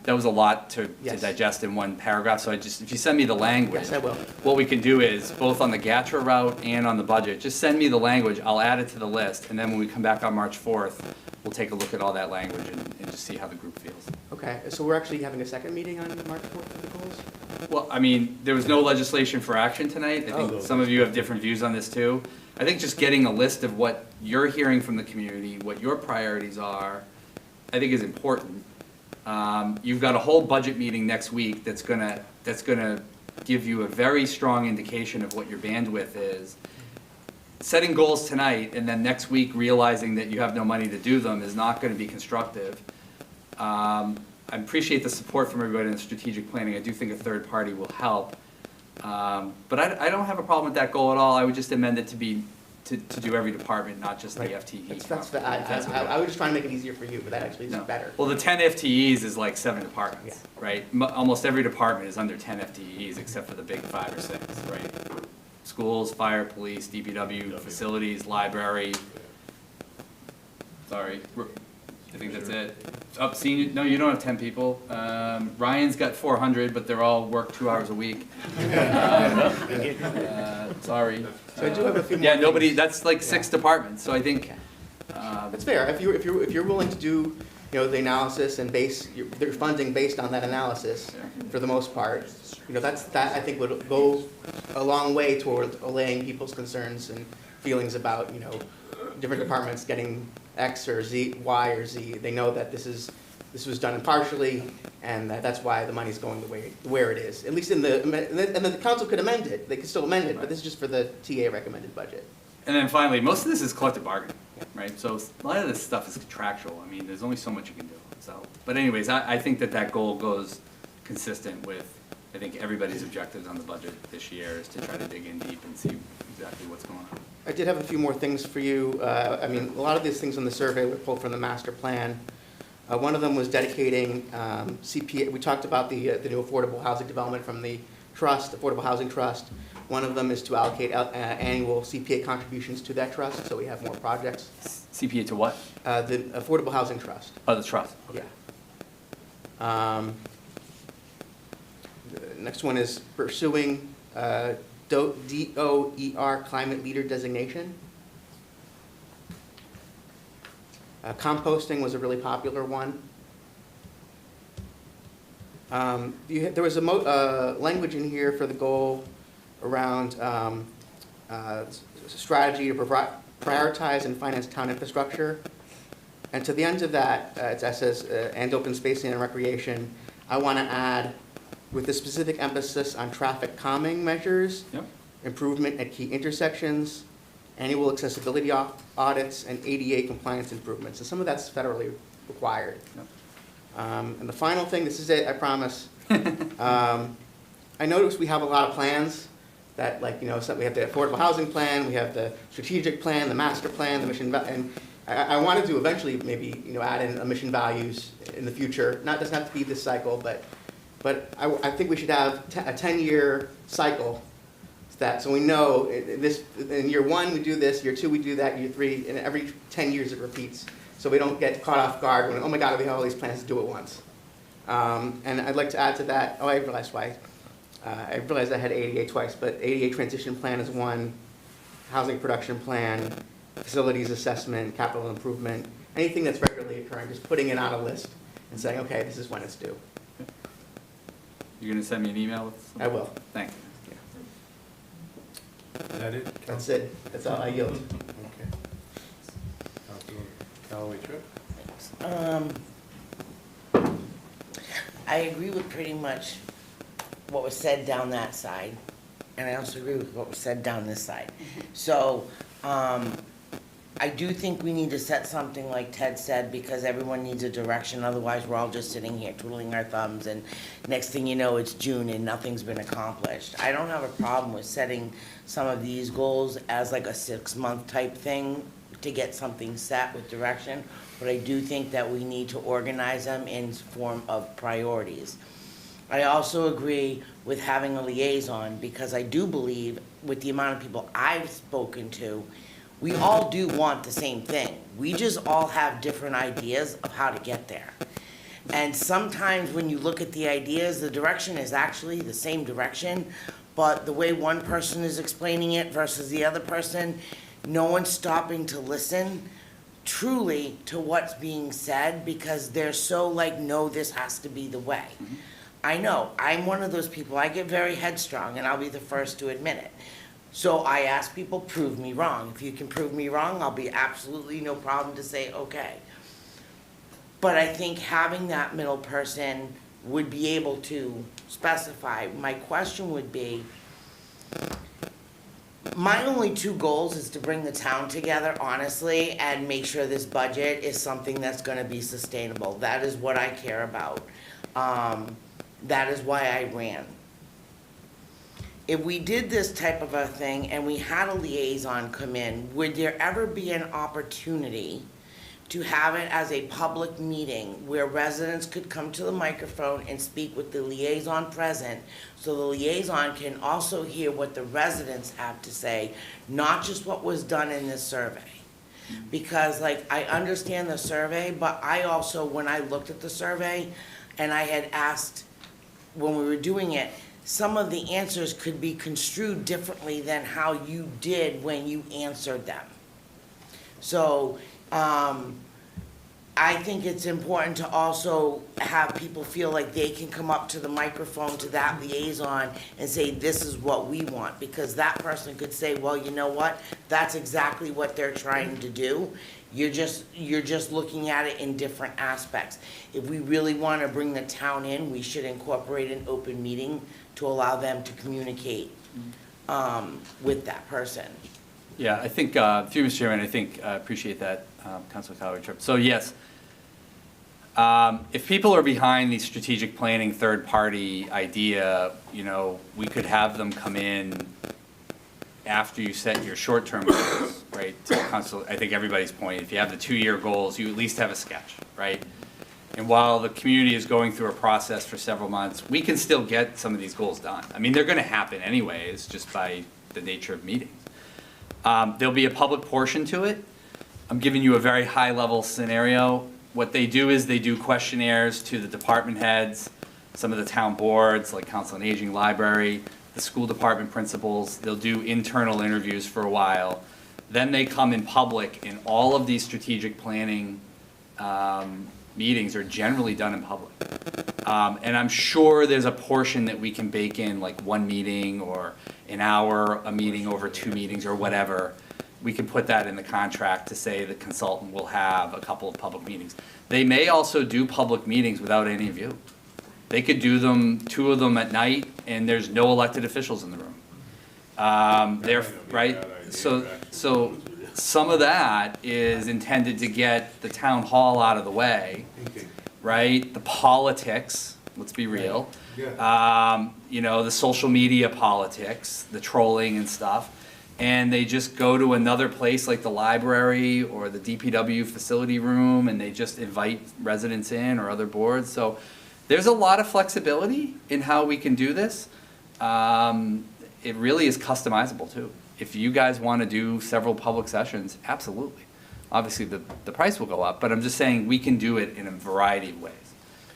That was a lot to digest in one paragraph, so if you send me the language. Yes, I will. What we can do is, both on the GATRA route and on the budget, just send me the language, I'll add it to the list, and then when we come back on March 4th, we'll take a look at all that language and just see how the group feels. Okay, so we're actually having a second meeting on March 4th for the goals? Well, there was no legislation for action tonight. I think some of you have different views on this too. I think just getting a list of what you're hearing from the community, what your priorities are, I think is important. You've got a whole budget meeting next week that's gonna give you a very strong indication of what your bandwidth is. Setting goals tonight and then next week realizing that you have no money to do them is not gonna be constructive. I appreciate the support from everybody in the strategic planning. I do think a third party will help. But I don't have a problem with that goal at all. I would just amend it to be, to do every department, not just the Right. FTE. I was just trying to make it easier for you, but that actually is No. better. Well, the 10 FTEs is like 7 departments, right? Almost every department is under 10 FTEs except for the big 5 or 6, right? Schools, fire, police, DPW, facilities, library. Sorry, I think that's it. Up senior, no, you don't have 10 people. Ryan's got 400, but they're all work 2 hours a week. Sorry. So I do have a few more. Yeah, nobody, things. that's like 6 departments, so I think, That's fair. If you're willing to do, the analysis and base their funding based on that analysis, for the most part, that I think would go a long way toward allaying people's concerns and feelings about, different departments getting X or Z, Y or Z. They know that this was done impartially, and that's why the money's going where it is. At least and then the council could amend it. They could still amend it, but this is just for the TA recommended budget. and then finally, most of this is collective bargaining, right? So a lot of this stuff is contractual. I mean, there's only so much you can do, so. But anyways, I think that goal goes consistent with, I think, everybody's objectives on the budget this year is to try to dig in deep and see exactly what's going on. I did have a few more things for you. A lot of these things on the survey were pulled from the master plan. One of them was dedicating CPA. We talked about the new affordable housing development from the trust, Affordable Housing Trust. One of them is to allocate annual CPA contributions to that trust, so we have more projects. CPA to what? The Affordable Housing Trust. Oh, the trust. Yeah. The next one is pursuing DOER Climate Leader designation. Composting was a really popular one. There was a language in here for the goal around strategy to prioritize and finance town infrastructure. And to the end of that, it says, and open space and recreation, I want to add, with a specific emphasis on traffic calming measures, Yep. improvement at key intersections, annual accessibility audits, and ADA compliance improvements. And some of that's federally required. Yep. And the final thing, this is it, I promise. I noticed we have a lot of plans that, so we have the affordable housing plan, we have the strategic plan, the master plan, the mission, and I wanted to eventually maybe, add in a mission values in the future. Doesn't have to be this cycle, but I think we should have a 10-year cycle so we know in year 1 we do this, year 2 we do that, year 3, and every 10 years it repeats. So we don't get caught off guard when, oh my God, we have all these plans to do it once. And I'd like to add to that, I realized why. I realized I had ADA twice, but ADA transition plan is one, housing production plan, facilities assessment, capital improvement, anything that's regularly occurring, just putting it on a list and saying, okay, this is when it's due. You're gonna send me an email with something? I will. Thank you. Is that it? That's it. That's all I yield. Okay. Councilor Callaway Tripp? I agree with pretty much what was said down that side, and I also agree with what was said down this side. So, I do think we need to set something like Ted said, because everyone needs a direction, otherwise we're all just sitting here twiddling our thumbs, and next thing you know, it's June and nothing's been accomplished. I don't have a problem with setting some of these goals as like a 6-month type thing to get something set with direction, but I do think that we need to organize them in form of priorities. I also agree with having a liaison, because I do believe, with the amount of people I've spoken to, we all do want the same thing. We just all have different ideas of how to get there. And sometimes when you look at the ideas, the direction is actually the same direction, but the way one person is explaining it versus the other person, no one's stopping to listen truly to what's being said, because they're so like, no, this has to be the way. I know, I'm one of those people, I get very headstrong, and I'll be the first to admit it. So I ask people, prove me wrong. If you can prove me wrong, I'll be absolutely no problem to say, okay. But I think having that middle person would be able to specify. My question would be, My only two goals is to bring the town together, honestly, and make sure this budget is something that's gonna be sustainable. That is what I care about. That is why I ran. If we did this type of a thing and we had a liaison come in, would there ever be an opportunity to have it as a public meeting where residents could come to the microphone and speak with the liaison present, so the liaison can also hear what the residents have to say, not just what was done in this survey? Because like, I understand the survey, but I also, when I looked at the survey, and I had asked, when we were doing it, some of the answers could be construed differently than how you did when you answered them. So, I think it's important to also have people feel like they can come up to the microphone to that liaison and say, this is what we want, because that person could say, well, you know what, that's exactly what they're trying to do. You're just looking at it in different aspects. If we really want to bring the town in, we should incorporate an open meeting to allow them to communicate with that person. Yeah, I think, through Mr. Chairman, I think, I appreciate that, Councilor Calvary-Tripp. So yes, if people are behind the strategic planning third-party idea, you know, we could have them come in after you set your short-term goals, right? To Council, I think everybody's point, if you have the 2-year goals, you at least have a sketch, right? And while the community is going through a process for several months, we can still get some of these goals done. I mean, they're gonna happen anyways, just by the nature of meetings. There'll be a public portion to it. I'm giving you a very high-level scenario. What they do is they do questionnaires to the department heads, some of the town boards, like Council on Aging, Library, the school department principals. They'll do internal interviews for a while. Then they come in public, and all of these strategic planning meetings are generally done in public. And I'm sure there's a portion that we can bake in, like one meeting or an hour, a meeting over 2 meetings or whatever. We can put that in the contract to say the consultant will have a couple of public meetings. They may also do public meetings without any of you. They could do them, 2 of them at night, and there's no elected officials in the room. They're, right, so some of that is intended to get the town hall out of the way, right? The politics, let's be real. You know, the social media politics, the trolling and stuff. And they just go to another place like the library or the DPW facility room, and they just invite residents in or other boards. So there's a lot of flexibility in how we can do this. It really is customizable too. If you guys want to do several public sessions, absolutely. Obviously, the price will go up, but I'm just saying we can do it in a variety of ways.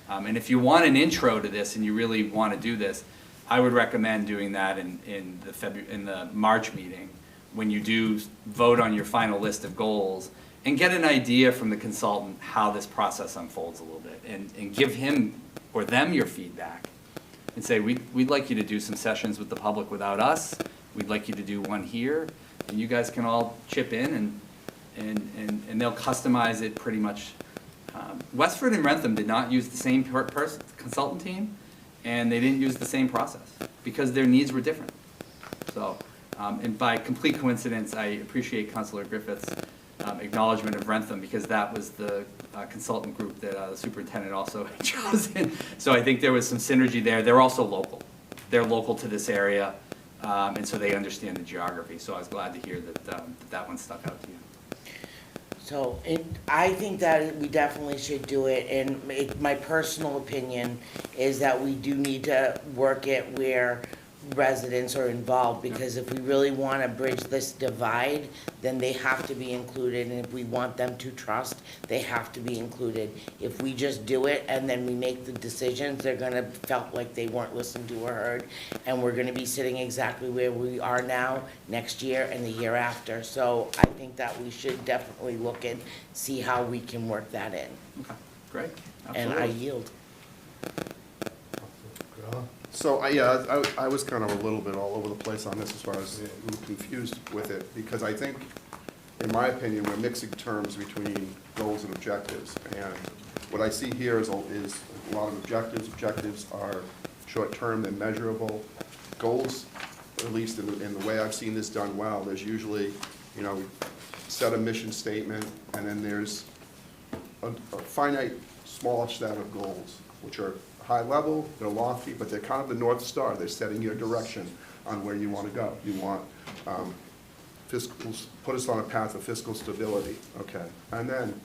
And if you want an intro to this and you really want to do this, I would recommend doing that in the March meeting, when you do vote on your final list of goals, and get an idea from the consultant how this process unfolds a little bit, and give him or them your feedback, and say, we'd like you to do some sessions with the public without us, we'd like you to do one here, and you guys can all chip in, and they'll customize it pretty much. Westford and Rentham did not use the same consultant team, and they didn't use the same process, because their needs were different. So, and by complete coincidence, I appreciate Councilor Griffith's acknowledgement of Rentham, because that was the consultant group that the superintendent also had chosen. So I think there was some synergy there. They're also local. They're local to this area, and so they understand the geography. So I was glad to hear that that one stuck out to you. So I think that we definitely should do it, and my personal opinion is that we do need to work it where residents are involved, because if we really want to bridge this divide, then they have to be included, and if we want them to trust, they have to be included. If we just do it and then we make the decisions, they're gonna felt like they weren't listened to or heard, and we're gonna be sitting exactly where we are now next year and the year after. So I think that we should definitely look and see how we can work that in. Okay, great. And I yield. So, I was kind of a little bit all over the place on this as far as I'm confused with it, because I think, in my opinion, we're mixing terms between goals and objectives. And what I see here is a lot of objectives. Objectives are short-term, they're measurable. Goals at least in the way I've seen this done well, there's usually, you know, set a mission statement, and then there's a finite, small set of goals, which are high level, they're lofty, but they're kind of the North Star. They're setting your direction on where you want to go. You want fiscal, put us on a path of fiscal stability, okay? And then,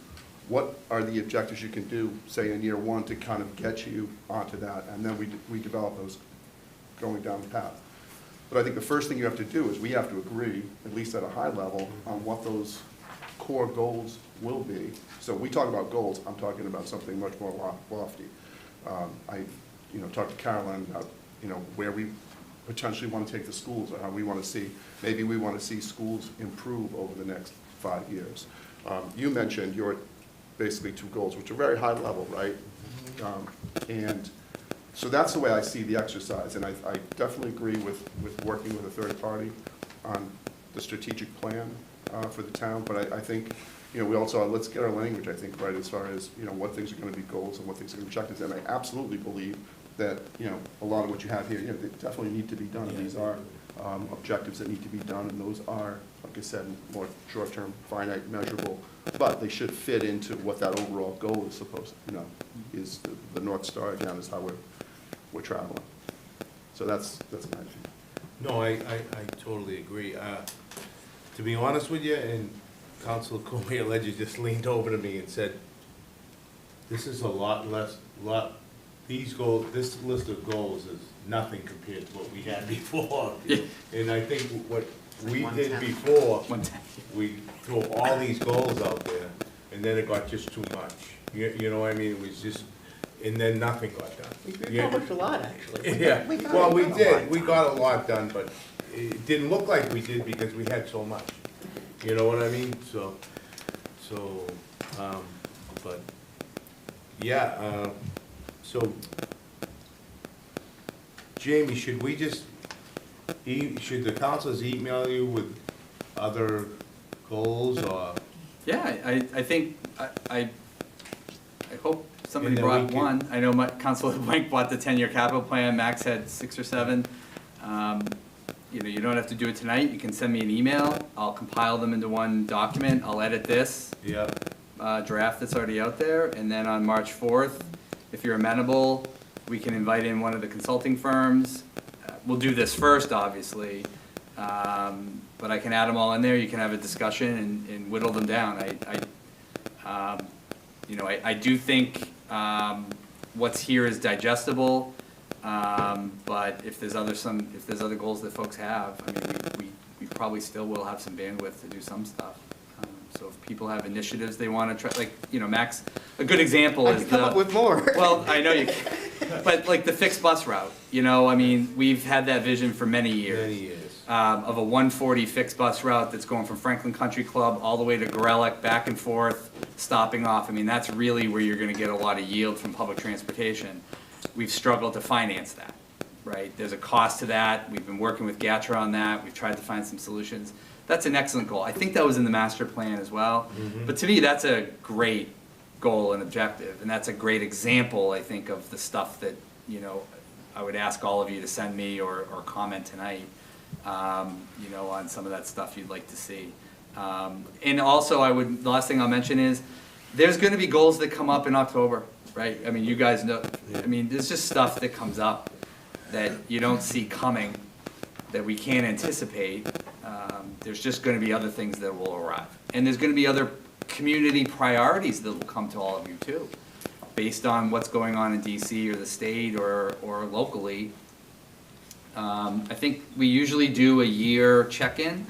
what are the objectives you can do, say, in year one to kind of get you onto that, and then we develop those going down the path. But I think the first thing you have to do is we have to agree, at least at a high level, on what those core goals will be. So we talk about goals, I'm talking about something much more lofty. I, you know, talked to Carolyn about, you know, where we potentially want to take the schools, or how we want to see, maybe we want to see schools improve over the next 5 years. You mentioned your basically 2 goals, which are very high level, right? And so that's the way I see the exercise, and I definitely agree with working with a third party on the strategic plan for the town, but I think, you know, we also, let's get our language, I think, right, as far as, you know, what things are going to be goals and what things are going to be objectives, and I absolutely believe that, you know, a lot of what you have here, you know, they definitely need to be done, and these are objectives that need to be done, and those are, like I said, more short-term, finite, measurable, but they should fit into what that overall goal is supposed to, you know, is the North Star, again, is how we're traveling. So that's my opinion. No, I totally agree. To be honest with you, and Councilor Cormier-Ledger just leaned over to me and said, this is a lot less, these goals, this list of goals is nothing compared to what we had before. And I think what we did before, we threw all these goals out there, and then it got just too much. You know what I mean? It was just, and then nothing got done. We accomplished a lot, actually. Yeah, well, we did, we got a lot done, but it didn't look like we did because we had so much. You know what I mean? But, yeah, so, Jamie, should we just, should the councilors email you with other goals, or? Yeah, I think, I hope somebody And then we brought can- one. I know my, Councilor Wink bought the 10-year capital plan, Max had 6 or 7. You know, you don't have to do it tonight, you can send me an email, I'll compile them into one document, I'll edit this. Yeah. Draft that's already out there, and then on March 4th, if you're amenable, we can invite in one of the consulting firms. We'll do this first, obviously, but I can add them all in there, you can have a discussion and whittle them down. You know, I do think what's here is digestible, but if there's other goals that folks have, I mean, we probably still will have some bandwidth to do some stuff. So if people have initiatives they want to try, like, you know, Max, a good example is I can come up with more. Well, I know you can, but like the fixed bus route, you know, I mean, we've had that vision for many years. Many years. Of a 140 fixed bus route that's going from Franklin Country Club all the way to Gorelick, back and forth, stopping off. I mean, that's really where you're gonna get a lot of yield from public transportation. We've struggled to finance that, right? There's a cost to that. We've been working with GATRA on that. We've tried to find some solutions. That's an excellent goal. I think that was in the master plan as well. But to me, that's a great goal and objective, and that's a great example, I think, of the stuff that, you know, I would ask all of you to send me or comment tonight, you know, on some of that stuff you'd like to see. And also, the last thing I'll mention is, there's gonna be goals that come up in October, right? I mean, you guys know, I mean, there's just stuff that comes up that you don't see coming, that we can't anticipate. There's just gonna be other things that will arrive. And there's gonna be other community priorities that will come to all of you too, based on what's going on in DC or the state or locally. I think we usually do a year check-in.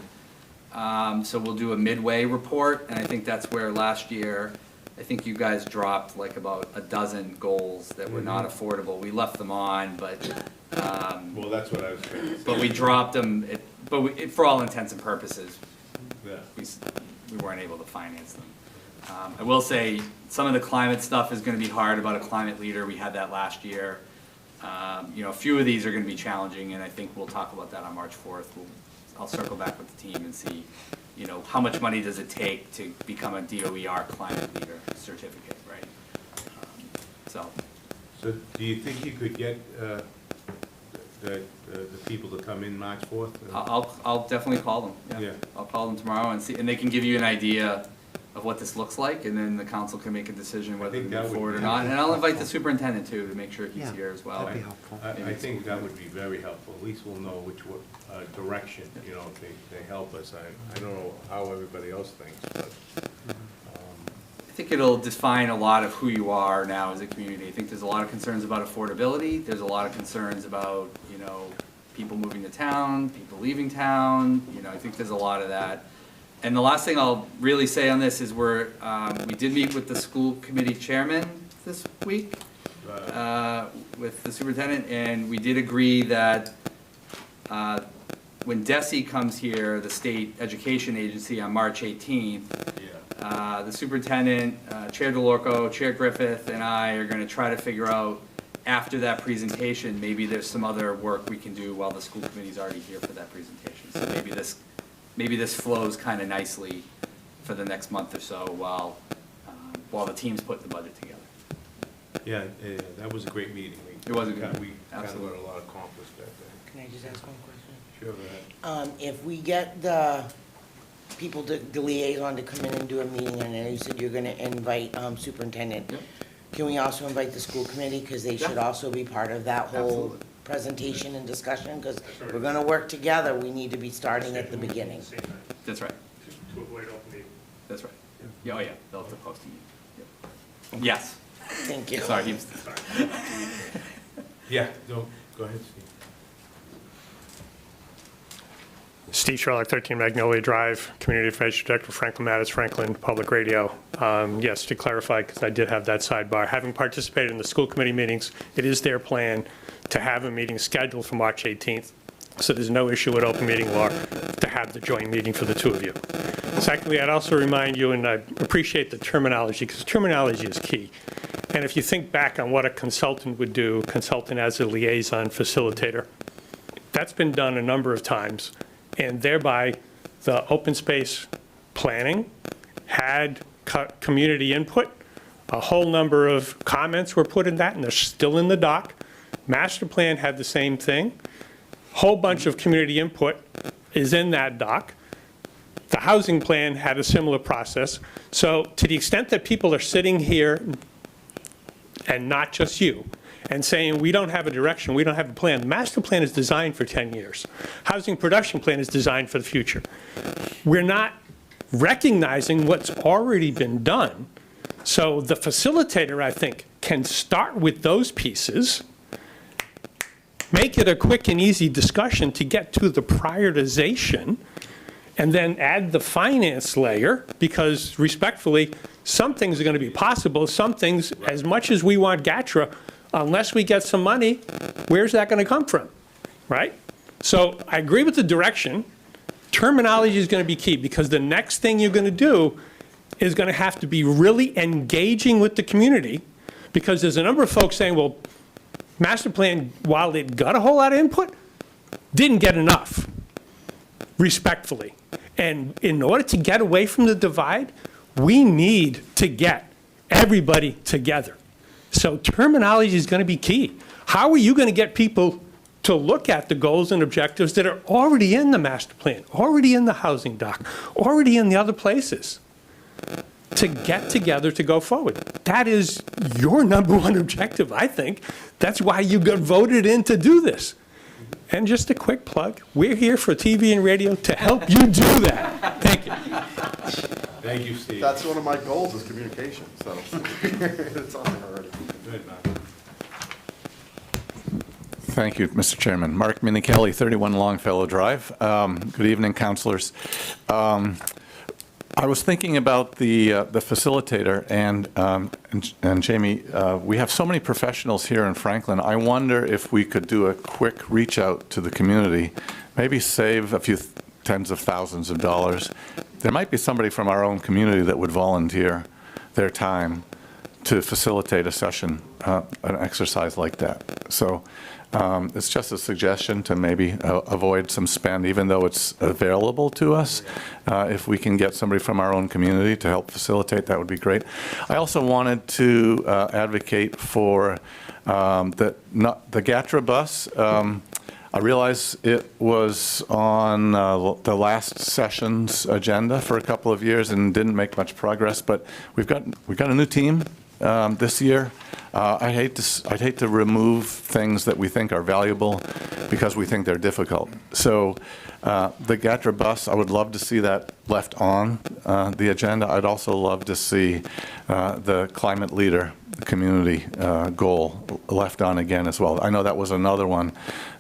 So we'll do a midway report, and I think that's where last year, I think you guys dropped like about a dozen goals that were not affordable. We left them on, but, Well, that's what I was trying to say. but we dropped them, for all intents and purposes, Yeah. we weren't able to finance them. I will say, some of the climate stuff is gonna be hard about a climate leader. We had that last year. You know, a few of these are gonna be challenging, and I think we'll talk about that on March 4th. I'll circle back with the team and see, you know, how much money does it take to become a DOER climate leader certificate, right? So So do you think you could get the people to come in March 4th? I'll definitely call them, yeah. Yeah. I'll call them tomorrow and see, and they can give you an idea of what this looks like, and then the council can make a decision whether to think that move would forward be or not. And I'll invite the helpful. superintendent too, to make sure he's Yeah, here as well. that'd be helpful. I think that would be very helpful. At least we'll know which direction, you know, if they help us. I don't know how everybody else thinks, but. I think it'll define a lot of who you are now as a community. I think there's a lot of concerns about affordability. There's a lot of concerns about, you know, people moving to town, people leaving town. You know, I think there's a lot of that. And the last thing I'll really say on this is we did meet with the school committee chairman this week, with the superintendent, and we did agree that when DESE comes here, the state education agency, on March 18th, the superintendent, Chair DeLorco, Chair Griffith, and I are gonna try to figure out, after that presentation, maybe there's some other work we can do while the school committee's already here for that presentation. So maybe this flows kind of nicely for the next month or so while the team's putting the budget together. Yeah, that was a great meeting. It was a good We meeting, kind of absolutely. got a lot accomplished that day. Can I just ask one question? Sure, go ahead. If we get the people, the liaison to come in and do a meeting, and you said you're gonna invite superintendent, Yep. can we also invite the school committee, because they should also be part of that whole Absolutely. presentation and discussion, because we're gonna work together, we need to be starting at the beginning. That's right, To avoid open meeting. that's right. Yeah, oh yeah, they'll have to post it. Yep. Yes, Thank you. sorry, Yeah, no, go ahead, Steve. Steve Sherlock, 13 Magnolia Drive, Community Affairs Director, Franklin Matters, Franklin Public Radio. Yes, to clarify, because I did have that sidebar, having participated in the school committee meetings, it is their plan to have a meeting scheduled for March 18th. So there's no issue with open meeting law to have the joint meeting for the two of you. Secondly, I'd also remind you, and I appreciate the terminology, because terminology is key. And if you think back on what a consultant would do, consultant as a liaison facilitator, that's been done a number of times. And thereby, the open space planning had community input. A whole number of comments were put in that, and they're still in the doc. Master plan had the same thing. Whole bunch of community input is in that doc. The housing plan had a similar process. So to the extent that people are sitting here, and not just you, and saying, we don't have a direction, we don't have a plan. The master plan is designed for 10 years. Housing production plan is designed for the future. We're not recognizing what's already been done. So the facilitator, I think, can start with those pieces, make it a quick and easy discussion to get to the prioritization, and then add the finance layer, because respectfully, some things are going to be possible, some things, as much as we want GATRA, unless we get some money, where's that going to come from, right? So I agree with the direction. Terminology is going to be key, because the next thing you're going to do is going to have to be really engaging with the community, because there's a number of folks saying, well, master plan, while it got a whole lot of input, didn't get enough, respectfully. And in order to get away from the divide, we need to get everybody together. So terminology is going to be key. How are you going to get people to look at the goals and objectives that are already in the master plan, already in the housing doc, already in the other places, to get together to go forward? That is your number one objective, I think. That's why you got voted in to do this. And just a quick plug, we're here for TV and radio to help you do that. Thank you. Thank you, Steve. That's one of my goals is communication, so it's on there already. Good, Mark. Thank you, Mr. Chairman. Mark Minichelli, 31 Longfellow Drive. Good evening, councilors. I was thinking about the facilitator, and Jamie, we have so many professionals here in Franklin. I wonder if we could do a quick reach out to the community, maybe save a few tens of thousands of dollars. There might be somebody from our own community that would volunteer their time to facilitate a session, an exercise like that. So it's just a suggestion to maybe avoid some spend, even though it's available to us. If we can get somebody from our own community to help facilitate, that would be great. I also wanted to advocate for the GATRA bus. I realize it was on the last session's agenda for a couple of years and didn't make much progress, but we've got a new team this year. I'd hate to remove things that we think are valuable because we think they're difficult. So the GATRA bus, I would love to see that left on the agenda. I'd also love to see the climate leader community goal left on again as well. I know that was another one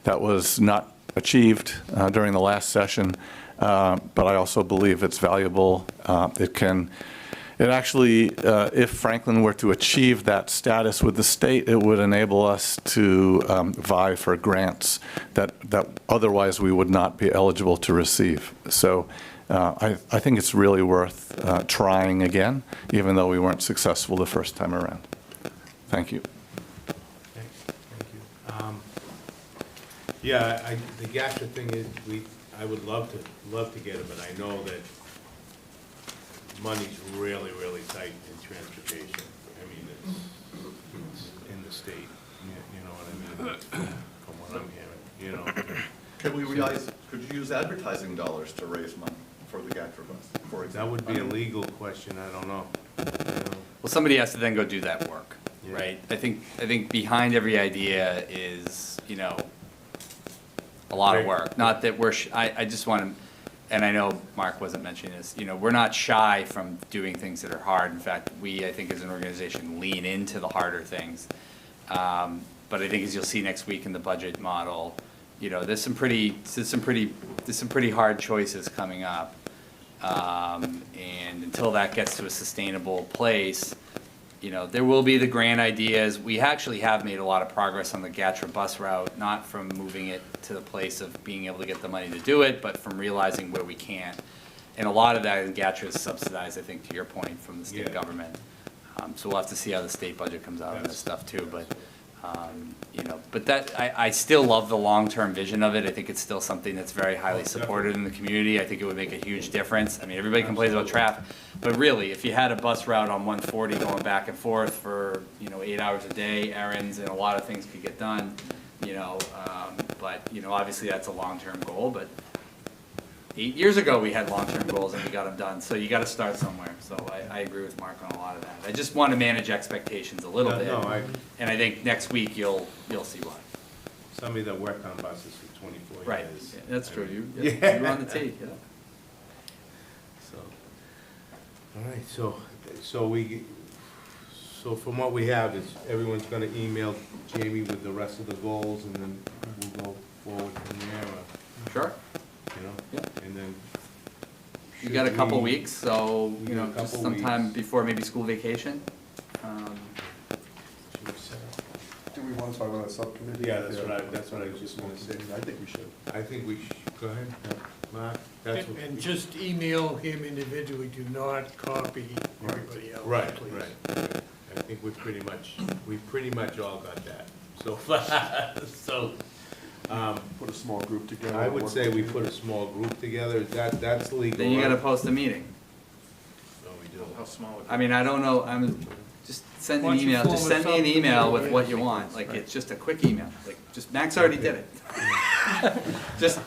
that was not achieved during the last session, but I also believe it's valuable. It actually, if Franklin were to achieve that status with the state, it would enable us to vie for grants that otherwise we would not be eligible to receive. So I think it's really worth trying again, even though we weren't successful the first time around. Thank you. Thank you. Yeah, the GATRA thing is, I would love to get it, but I know that money's really, really tight in transportation. I mean, it's in the state, you know what I mean, from what I'm hearing, you know. Could you use advertising dollars to raise money for the GATRA bus, for example? That would be a legal question, I don't know. You know. Well, somebody has to then go do that work, Yeah. right? I think behind every idea is, you know, a lot of work. Not that I just want to, and I know Mark wasn't mentioning this, you know, we're not shy from doing things that are hard. In fact, we, I think as an organization, lean into the harder things. But I think as you'll see next week in the budget model, you know, there's some pretty hard choices coming up. And until that gets to a sustainable place, you know, there will be the grand ideas. We actually have made a lot of progress on the GATRA bus route, not from moving it to the place of being able to get the money to do it, but from realizing where we can't. And a lot of that in GATRA is subsidized, I think, to your point, from the state government. So we'll have to see how the state budget comes out on this stuff too, but, you know, but that, I still love the long-term vision of it. I think it's still something that's very highly supported in the community. I think it would make a huge difference. I mean, everybody complains about traffic, but really, if you had a bus route on 140 going back and forth for, you know, 8 hours a day, errands, and a lot of things could get done, you know, but, you know, obviously that's a long-term goal, but 8 years ago, we had long-term goals and we got them done, so you gotta start somewhere. So I agree with Mark on a lot of that. I just want to manage expectations a little bit. And I think next week, you'll see why. Somebody that worked on buses for 24 Right, years. yeah, that's true. You Yeah. were on the tape, yeah. So, all right, so from what we have is everyone's gonna email Jamie with the rest of the goals and then we'll go forward from there, Sure. you know? Yeah. And then. You got a should couple we- weeks, so, we you know, got a just couple sometime weeks. before maybe school vacation. Should we set up- Do we want to talk about a subcommittee? Yeah, that's what I was just gonna say. I think we should. I think we should, go ahead, Mark, that's what. And just email him individually, do not copy everybody else, Right, please. right. I think we pretty much all got that so far, so. Put a small group together. I would say we put a small group together, that's legal. Then you gotta right? post a meeting. No, we do. How small? I mean, I don't know, just send Why an don't you email, form just a send me an subcommittee email with or what you anything? want, like, it's just a quick email, like, just, Max already did it. Just,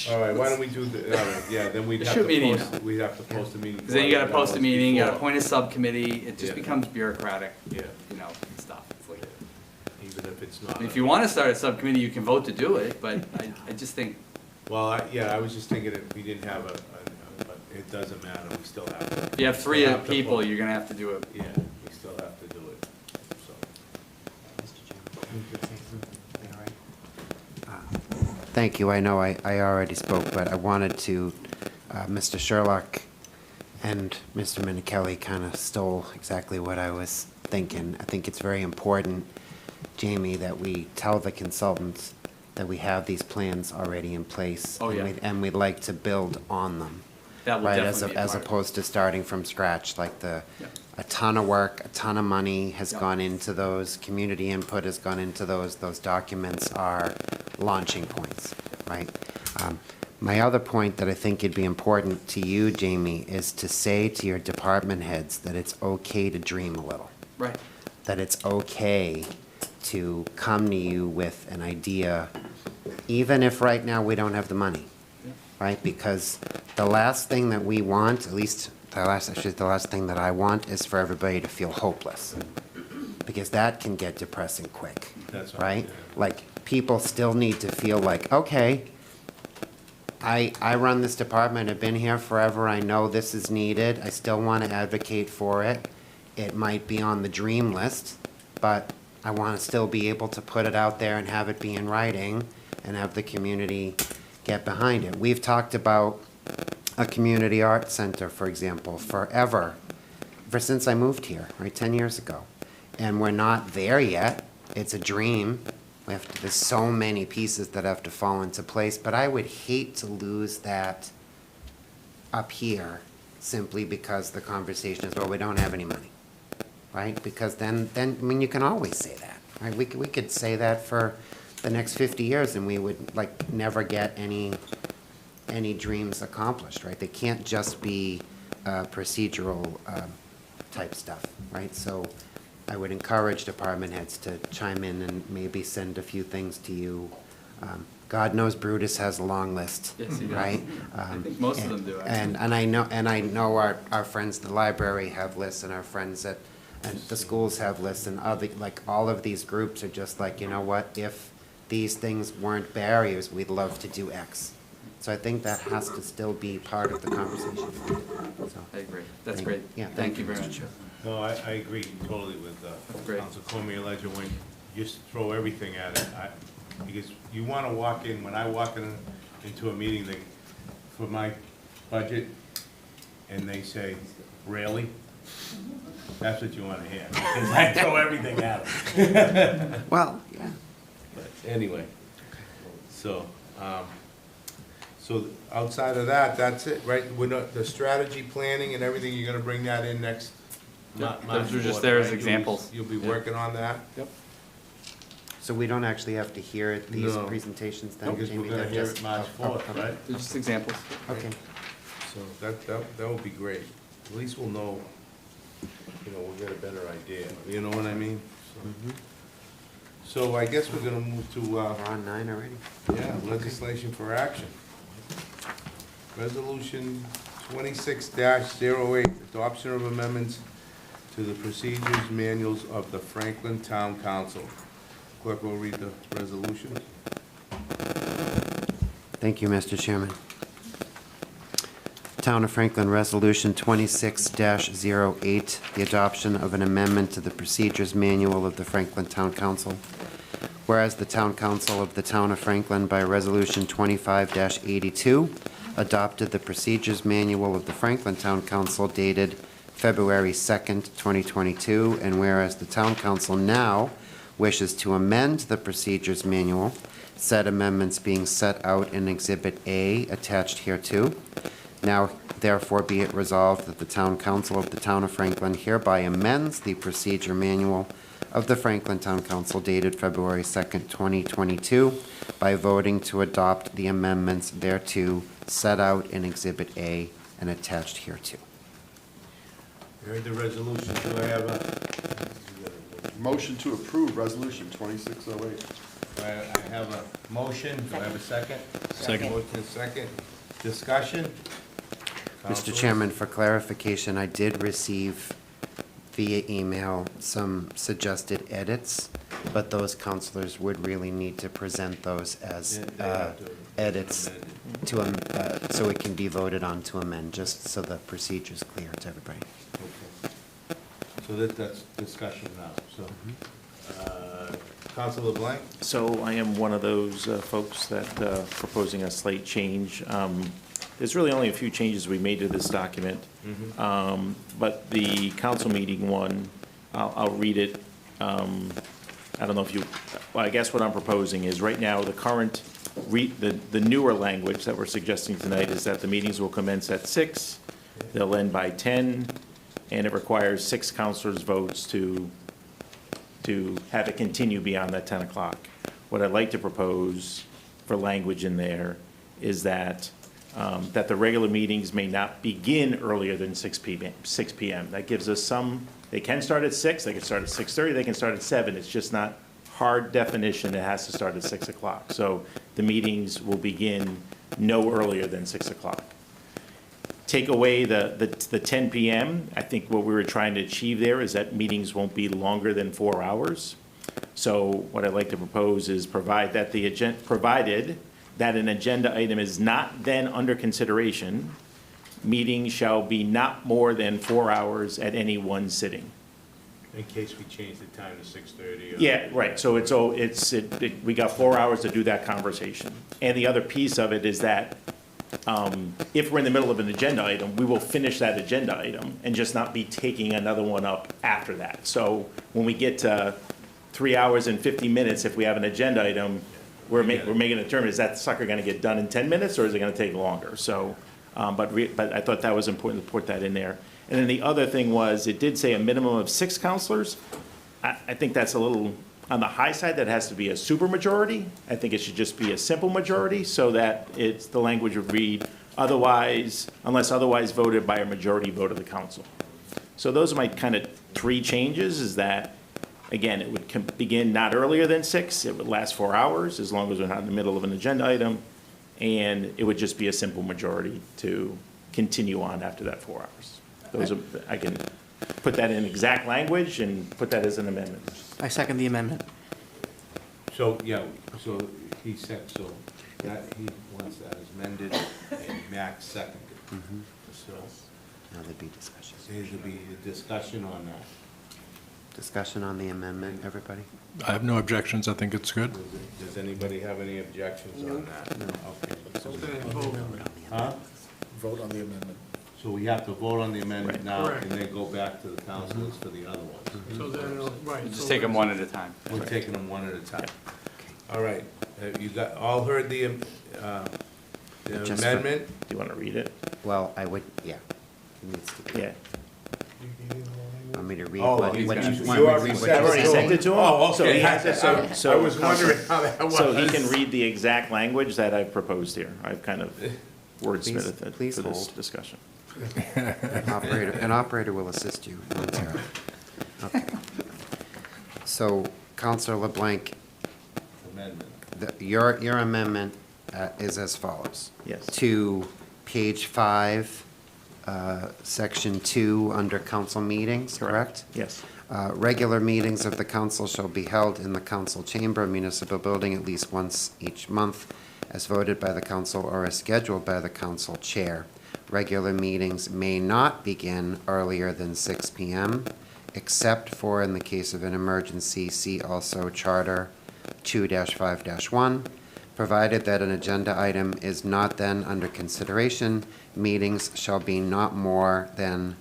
All right, why don't we do the, all right, yeah, then we'd have to Shoot me an post, we'd have to post a meeting. cause then you gotta post a meeting, you gotta Before. appoint a subcommittee, it just Yeah. becomes bureaucratic, Yeah, you know, stuff. It's like, even if it's not. if you wanna start a subcommittee, you can vote to do it, but I just think, Well, I was just thinking if we didn't have it doesn't matter, we still have to. if you have three Still have to people, vote. you're gonna have to do it. Yeah, we still have to do it, so. Thank you. I know I already spoke, but I wanted to, Mr. Sherlock and Mr. Minichelli kind of stole exactly what I was thinking. I think it's very important, Jamie, that we tell the consultants that we have these plans already in place. Oh, yeah. And we'd like to build on them. That will Right, definitely be a as part of it. opposed to starting from scratch, like Yeah. a ton of work, a ton of money has Yeah. gone into those, community input has gone into those documents are launching points, right? My other point that I think would be important to you, Jamie, is to say to your department heads that it's okay to dream a little. Right. That it's okay to come to you with an idea even if right now we don't have the money, right? Because the last thing that we want, at least the last thing that I want is for everybody to feel hopeless. Because that can get depressing quick, That's right? yeah. Like, people still need to feel like, okay, I run this department, I've been here forever, I know this is needed, I still want to advocate for it. It might be on the dream list, but I want to still be able to put it out there and have it be in writing and have the community get behind it. We've talked about a community arts center, for example, forever since I moved here, right, 10 years ago. And we're not there yet. It's a dream. There's so many pieces that have to fall into place, but I would hate to lose that up here simply because the conversation is, well, we don't have any money, right? Because then, I mean, you can always say that, right? We could say that for the next 50 years and we would, like, never get any dreams accomplished, right? They can't just be procedural type stuff, right? So I would encourage department heads to chime in and maybe send a few things to you. God knows Brutus has a long list, Yes, he does. right? I think most of them do, actually. And I know our friends at the library have lists, and our friends at the schools have lists, and all of these groups are just like, you know what, if these things weren't barriers, we'd love to do X. So I think that has to still be part of the conversation. So, I agree. That's great. Yeah, Thank you very much. No, I agree totally with great. Council Cormier-Ledger when you just throw everything at it. Because you want to walk in, when I walk into a meeting for my budget, and they say, really? That's what you want to hear, because I throw everything at them. well, yeah. But anyway, so outside of that, that's it, right? We're not, the strategy planning and everything, you're gonna bring that in next Yep, March those are just 4th, there as right? examples. You'll be Yep. working on that? Yep. So we don't actually have to hear these No. presentations then, Because Jamie? we're gonna They're hear just- it March oh, 4th, okay. right? They're just examples. Okay. So that would be great. At least we'll know, we'll get a better idea, you know what I mean? So I guess we're gonna move to, We're on 9 already? yeah, legislation for action. Resolution 26-08, adoption of amendments to the procedures manuals of the Franklin Town Council. Clerk will read the resolution. Thank you, Mr. Chairman. Town of Franklin Resolution 26-08, the adoption of an amendment to the Procedures Manual of the Franklin Town Council. Whereas the Town Council of the Town of Franklin by Resolution 25-82 adopted the Procedures Manual of the Franklin Town Council dated February 2nd, 2022, and whereas the Town Council now wishes to amend the Procedures Manual, said amendments being set out in Exhibit A attached hereto. Now, therefore, be it resolved that the Town Council of the Town of Franklin hereby amends the Procedure Manual of the Franklin Town Council dated February 2nd, 2022, by voting to adopt the amendments thereto set out in Exhibit A and attached hereto. You heard the resolution, do I have a? Motion to approve Resolution 2608. I have a motion, do I have a second? Second. Motion, second. Discussion? Mr. Councilors? Chairman, for clarification, I did receive via email some suggested edits, but those counselors would really need to present those as They have to edits amend it. so it can be voted on to amend, just so the procedure's clear to everybody. Okay. So that's discussion now, so. Council LeBlanc? So I am one of those folks that proposing a slight change. There's really only a few changes we made to this document. But the council meeting one, I'll read it. I don't know if you, well, I guess what I'm proposing is right now, the current, the newer language that we're suggesting tonight is that the meetings will commence at 6, they'll end by 10, and it requires 6 councilors' votes to have it continue beyond that 10 o'clock. What I'd like to propose for language in there is that that the regular meetings may not begin earlier than 6 p.m. That gives us some, they can start at 6, they can start at 6:30, they can start at 7. It's just not hard definition, it has to start at 6 o'clock. So the meetings will begin no earlier than 6 o'clock. Take away the 10 PM, I think what we were trying to achieve there is that meetings won't be longer than 4 hours. So what I'd like to propose is provided that an agenda item is not then under consideration, meetings shall be not more than 4 hours at any one sitting. In case we change the time to 6:30. Yeah, right, so we got 4 hours to do that conversation. And the other piece of it is that if we're in the middle of an agenda item, we will finish that agenda item and just not be taking another one up after that. So when we get to 3 hours and 50 minutes, if we have an agenda item, we're making a determination, is that sucker gonna get done in 10 minutes, or is it gonna take longer? So, but I thought that was important to put that in there. And then the other thing was, it did say a minimum of 6 counselors. I think that's a little on the high side. That has to be a supermajority. I think it should just be a simple majority, so that the language would read, unless otherwise voted by a majority vote of the council. So those are my kind of 3 changes, is that, again, it would begin not earlier than 6, it would last 4 hours, as long as we're not in the middle of an agenda item, and it would just be a simple majority to continue on after that 4 hours. I can put that in exact language and put that as an amendment. I second the amendment. So, yeah, so he said, so that he wants that as amended, and Max seconded. So, Now there'd be discussion. there'll be a discussion on that. Discussion on the amendment, everybody? I have no objections, I think it's good. Does anybody have any objections on that? No. Okay. Huh? Vote on the amendment. So we have to vote on the amendment Right. now, Correct. and then go back to the councilors for the other ones. So then, right. Just so take them one at a time. We're taking them one at a time. All right, you all heard the Just for- amendment? Do you want to read it? Well, I would, yeah. It needs to be- Yeah. Want me to read Oh, what you you already want me to sent read it. what I've you already sent? sent it to him. Oh, So he okay. has it, so. I was wondering how that was. So he can read the exact language that I've proposed here. I've kind of wordsmithed it Please for this hold. discussion. An operator will assist you momentarily. Okay. So, Counselor LeBlanc, Amendment. your amendment is as follows. Yes. To page 5, section 2, under council meetings, correct? Yes. Regular meetings of the council shall be held in the council chamber, municipal building, at least once each month, as voted by the council or as scheduled by the council chair. Regular meetings may not begin earlier than 6 p.m., except for in the case of an emergency, see also Charter 2-5-1. Provided that an agenda item is not then under consideration, meetings shall be not more than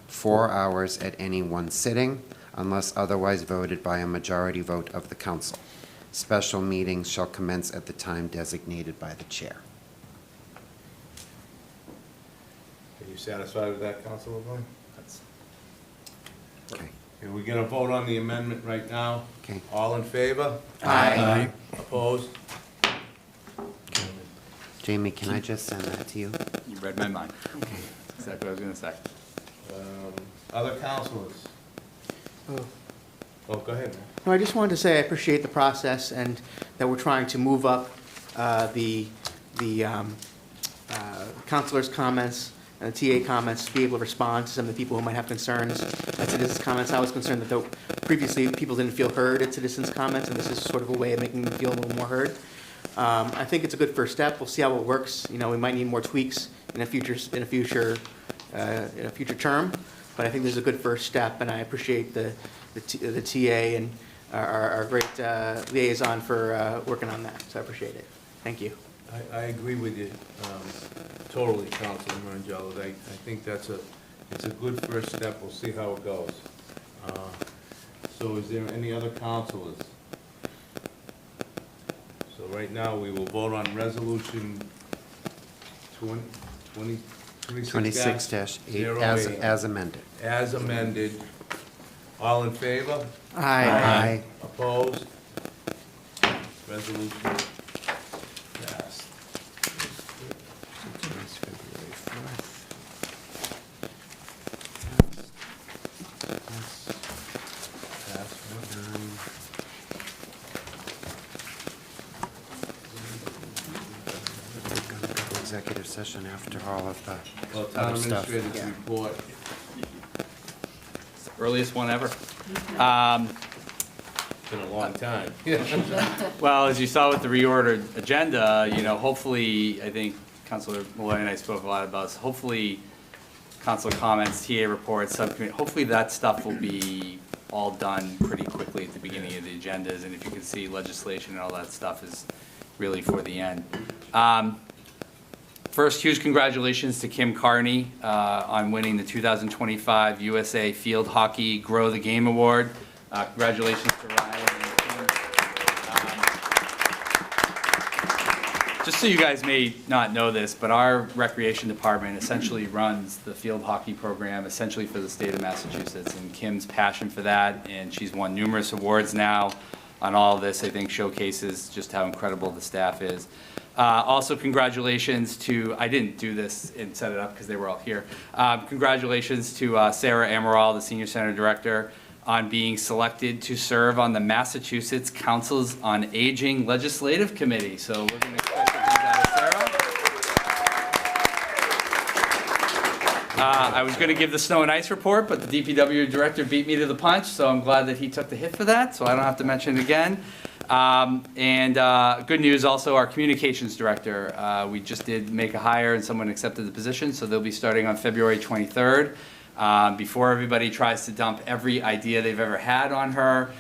4 hours at any one sitting, unless otherwise voted by a majority vote of the council. Special meetings shall commence at the time designated by the chair. Are you satisfied with that, Councilor LeBlanc? Okay. Okay, we're gonna vote on the amendment right now. Okay. All in favor? Aye. Opposed? Jamie, can I just send that to you? You read my mind. That's exactly what I was gonna say. Other councilors? Oh, go ahead, man. No, I just wanted to say I appreciate the process and that we're trying to move up the counselors' comments and the TA comments to be able to respond to some of the people who might have concerns at citizens' comments. I was concerned that previously people didn't feel heard at citizens' comments, and this is sort of a way of making them feel a little more heard. I think it's a good first step. We'll see how it works. You know, we might need more tweaks in a future term, but I think this is a good first step, and I appreciate the TA and our great liaison for working on that. So I appreciate it. Thank you. I agree with you totally, Councilor Marangelo. I think it's a good first step. We'll see how it goes. So is there any other councilors? So right now, we will vote on resolution 26-8 as amended. As amended. All in favor? Aye. Opposed? Resolution passed. Today's February 4th. Passed. executive session after all of the Well, town other stuff. administrator's report. Earliest one ever. Been a long time. Well, as you saw with the reordered agenda, you know, hopefully, I think Councilor Malloy and I spoke a lot about this, hopefully, council comments, TA reports, subcommittee, hopefully that stuff will be all done pretty quickly at the beginning of the agendas, and if you can see legislation and all that stuff is really for the end. First, huge congratulations to Kim Carney on winning the 2025 USA Field Hockey Grow the Game Award. Congratulations to Ryan and Kim. Just so you guys may not know this, but our recreation department essentially runs the field hockey program essentially for the state of Massachusetts, and Kim's passion for that, and she's won numerous awards now on all of this, I think showcases just how incredible the staff is. Also, congratulations to, I didn't do this and set it up because they were all here. Congratulations to Sarah Amaral, the Senior Center Director, on being selected to serve on the Massachusetts Councils on Aging Legislative Committee. So we're going to expect good things out of Sarah. I was going to give the snow and ice report, but the DPW director beat me to the punch, so I'm glad that he took the hit for that, so I don't have to mention it again. Good news also, our communications director, we just did make a hire and someone accepted the position, so they'll be starting on February 23rd. Before everybody tries to dump every idea they've ever had on her,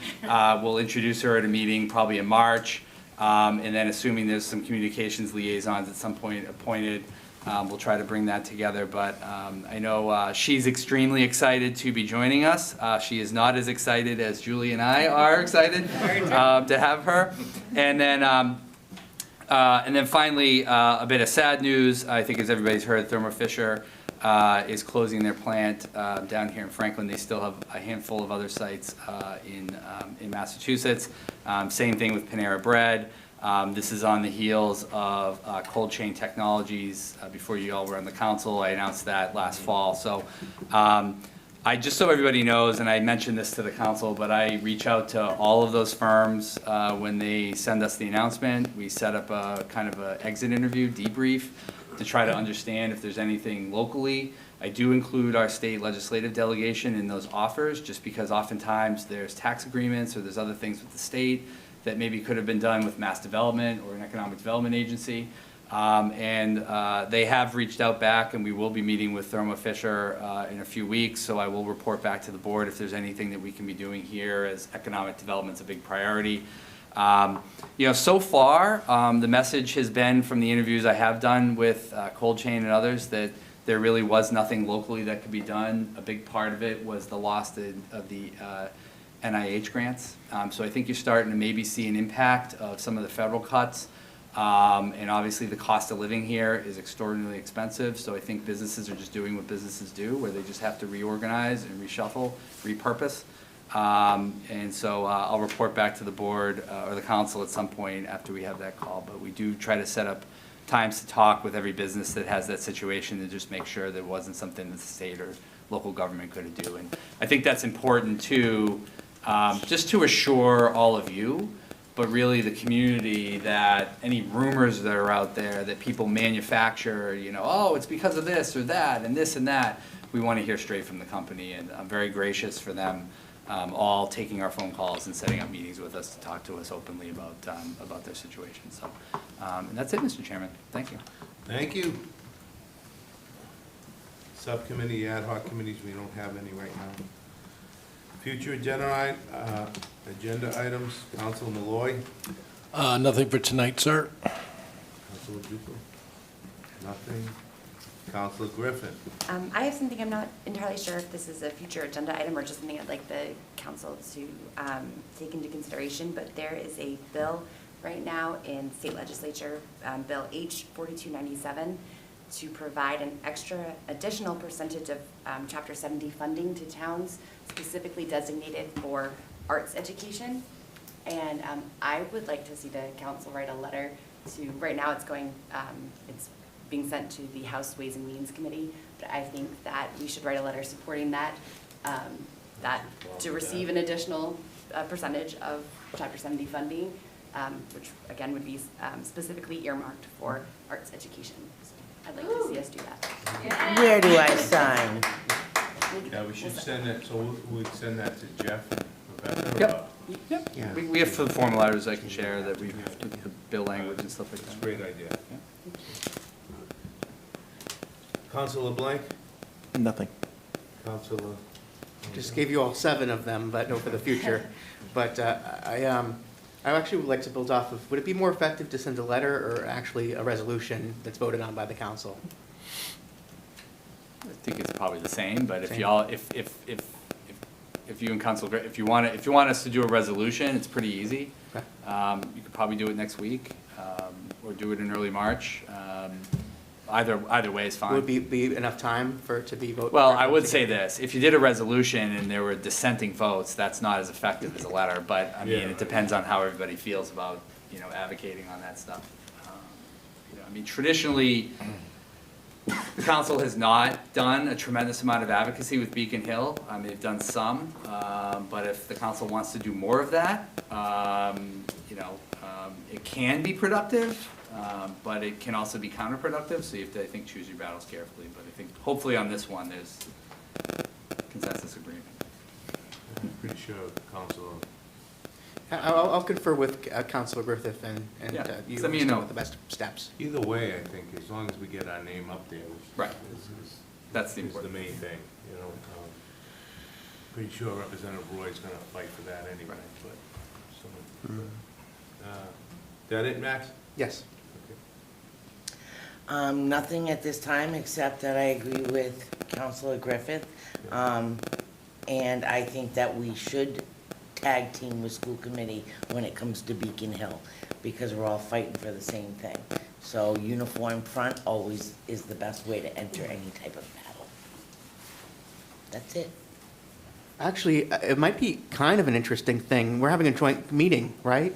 we'll introduce her at a meeting probably in March, and then assuming there's some communications liaisons at some point appointed, we'll try to bring that together. But I know she's extremely excited to be joining us. She is not as excited as Julie and I are excited to have her. And then finally, a bit of sad news. I think as everybody's heard, Thermo Fisher is closing their plant down here in Franklin. They still have a handful of other sites in Massachusetts. Same thing with Panera Bread. This is on the heels of Cold Chain Technologies. Before you all were on the council, I announced that last fall. So just so everybody knows, and I mentioned this to the council, but I reach out to all of those firms when they send us the announcement. We set up a kind of an exit interview, debrief, to try to understand if there's anything locally. I do include our state legislative delegation in those offers, just because oftentimes there's tax agreements or there's other things with the state that maybe could have been done with mass development or an economic development agency. They have reached out back, and we will be meeting with Thermo Fisher in a few weeks, so I will report back to the board if there's anything that we can be doing here, as economic development's a big priority. So far, the message has been from the interviews I have done with Cold Chain and others that there really was nothing locally that could be done. A big part of it was the loss of the NIH grants. So I think you're starting to maybe see an impact of some of the federal cuts. And obviously the cost of living here is extraordinarily expensive. So I think businesses are just doing what businesses do, where they just have to reorganize and reshuffle, repurpose. And so I'll report back to the board or the council at some point after we have that call. But we do try to set up times to talk with every business that has that situation to just make sure that it wasn't something that the state or local government could do. And I think that's important too, just to assure all of you, but really the community, that any rumors that are out there that people manufacture, oh, it's because of this or that and this and that, we want to hear straight from the company. And I'm very gracious for them all taking our phone calls and setting up meetings with us to talk to us openly about their situation. So, and that's it, Mr. Chairman. Thank you. Thank you. Subcommittee, ad hoc committees, we don't have any right now. Future agenda items, Council Malloy. Nothing for tonight, sir. Councilor Duco. Nothing. Councilor Griffin. I have something, I'm not entirely sure if this is a future agenda item or just something I'd like the council to take into consideration, but there is a bill right now in state legislature, Bill H 4297, to provide an additional percentage of Chapter 70 funding to towns specifically designated for arts education. And I would like to see the council write a letter to, right now it's being sent to the House Ways and Means Committee, but I think that we should write a letter supporting that, to receive an additional percentage of Chapter 70 funding which again would be specifically earmarked for arts education. So I'd like to see us do that. Where do I sign? Yeah, we should send that, so we'll send that to Jeff and Rebecca? Yep. Yeah. Yep. We have the form letters I can share that we have the bill language and stuff like That's a that. great idea. Counselor Blank? Nothing. Counselor? Just gave you all 7 of them, but no for the future. But I actually would like to build off of, would it be more effective to send a letter or actually a resolution that's voted on by the council? I think it's probably the same, but if Same. y'all, if you and Council, if you want us to do a resolution, it's pretty easy. Okay. You could probably do it next week, or do it in early March. Either way is fine. Would be enough time for it to be voted? Well, I would say this, if you did a resolution and there were dissenting votes, that's not as effective as a letter, but, I mean, Yeah. it depends on how everybody feels about, advocating on that stuff. I mean, traditionally, the council has not done a tremendous amount of advocacy with Beacon Hill. I mean, they've done some, but if the council wants to do more of that, it can be productive. But it can also be counterproductive, so you have to, I think, choose your battles carefully. But I think hopefully on this one, there's consensus agreement. I'm pretty sure Counselor, I'll confer with Councilor Griffith and Yeah, you send me a as to note. what the best steps. either way, I think, as long as we get our name up there, which Right. is That's the is the important. main thing, Pretty sure Representative Roy's gonna fight for that anyway, but, so. That it, Max? Yes. Nothing at this time, except that I agree with Councilor Griffith. And I think that we should tag team with school committee when it comes to Beacon Hill, because we're all fighting for the same thing. So uniform front always is the best way to enter any type of battle. That's it. Actually, it might be kind of an interesting thing. We're having a joint meeting, right?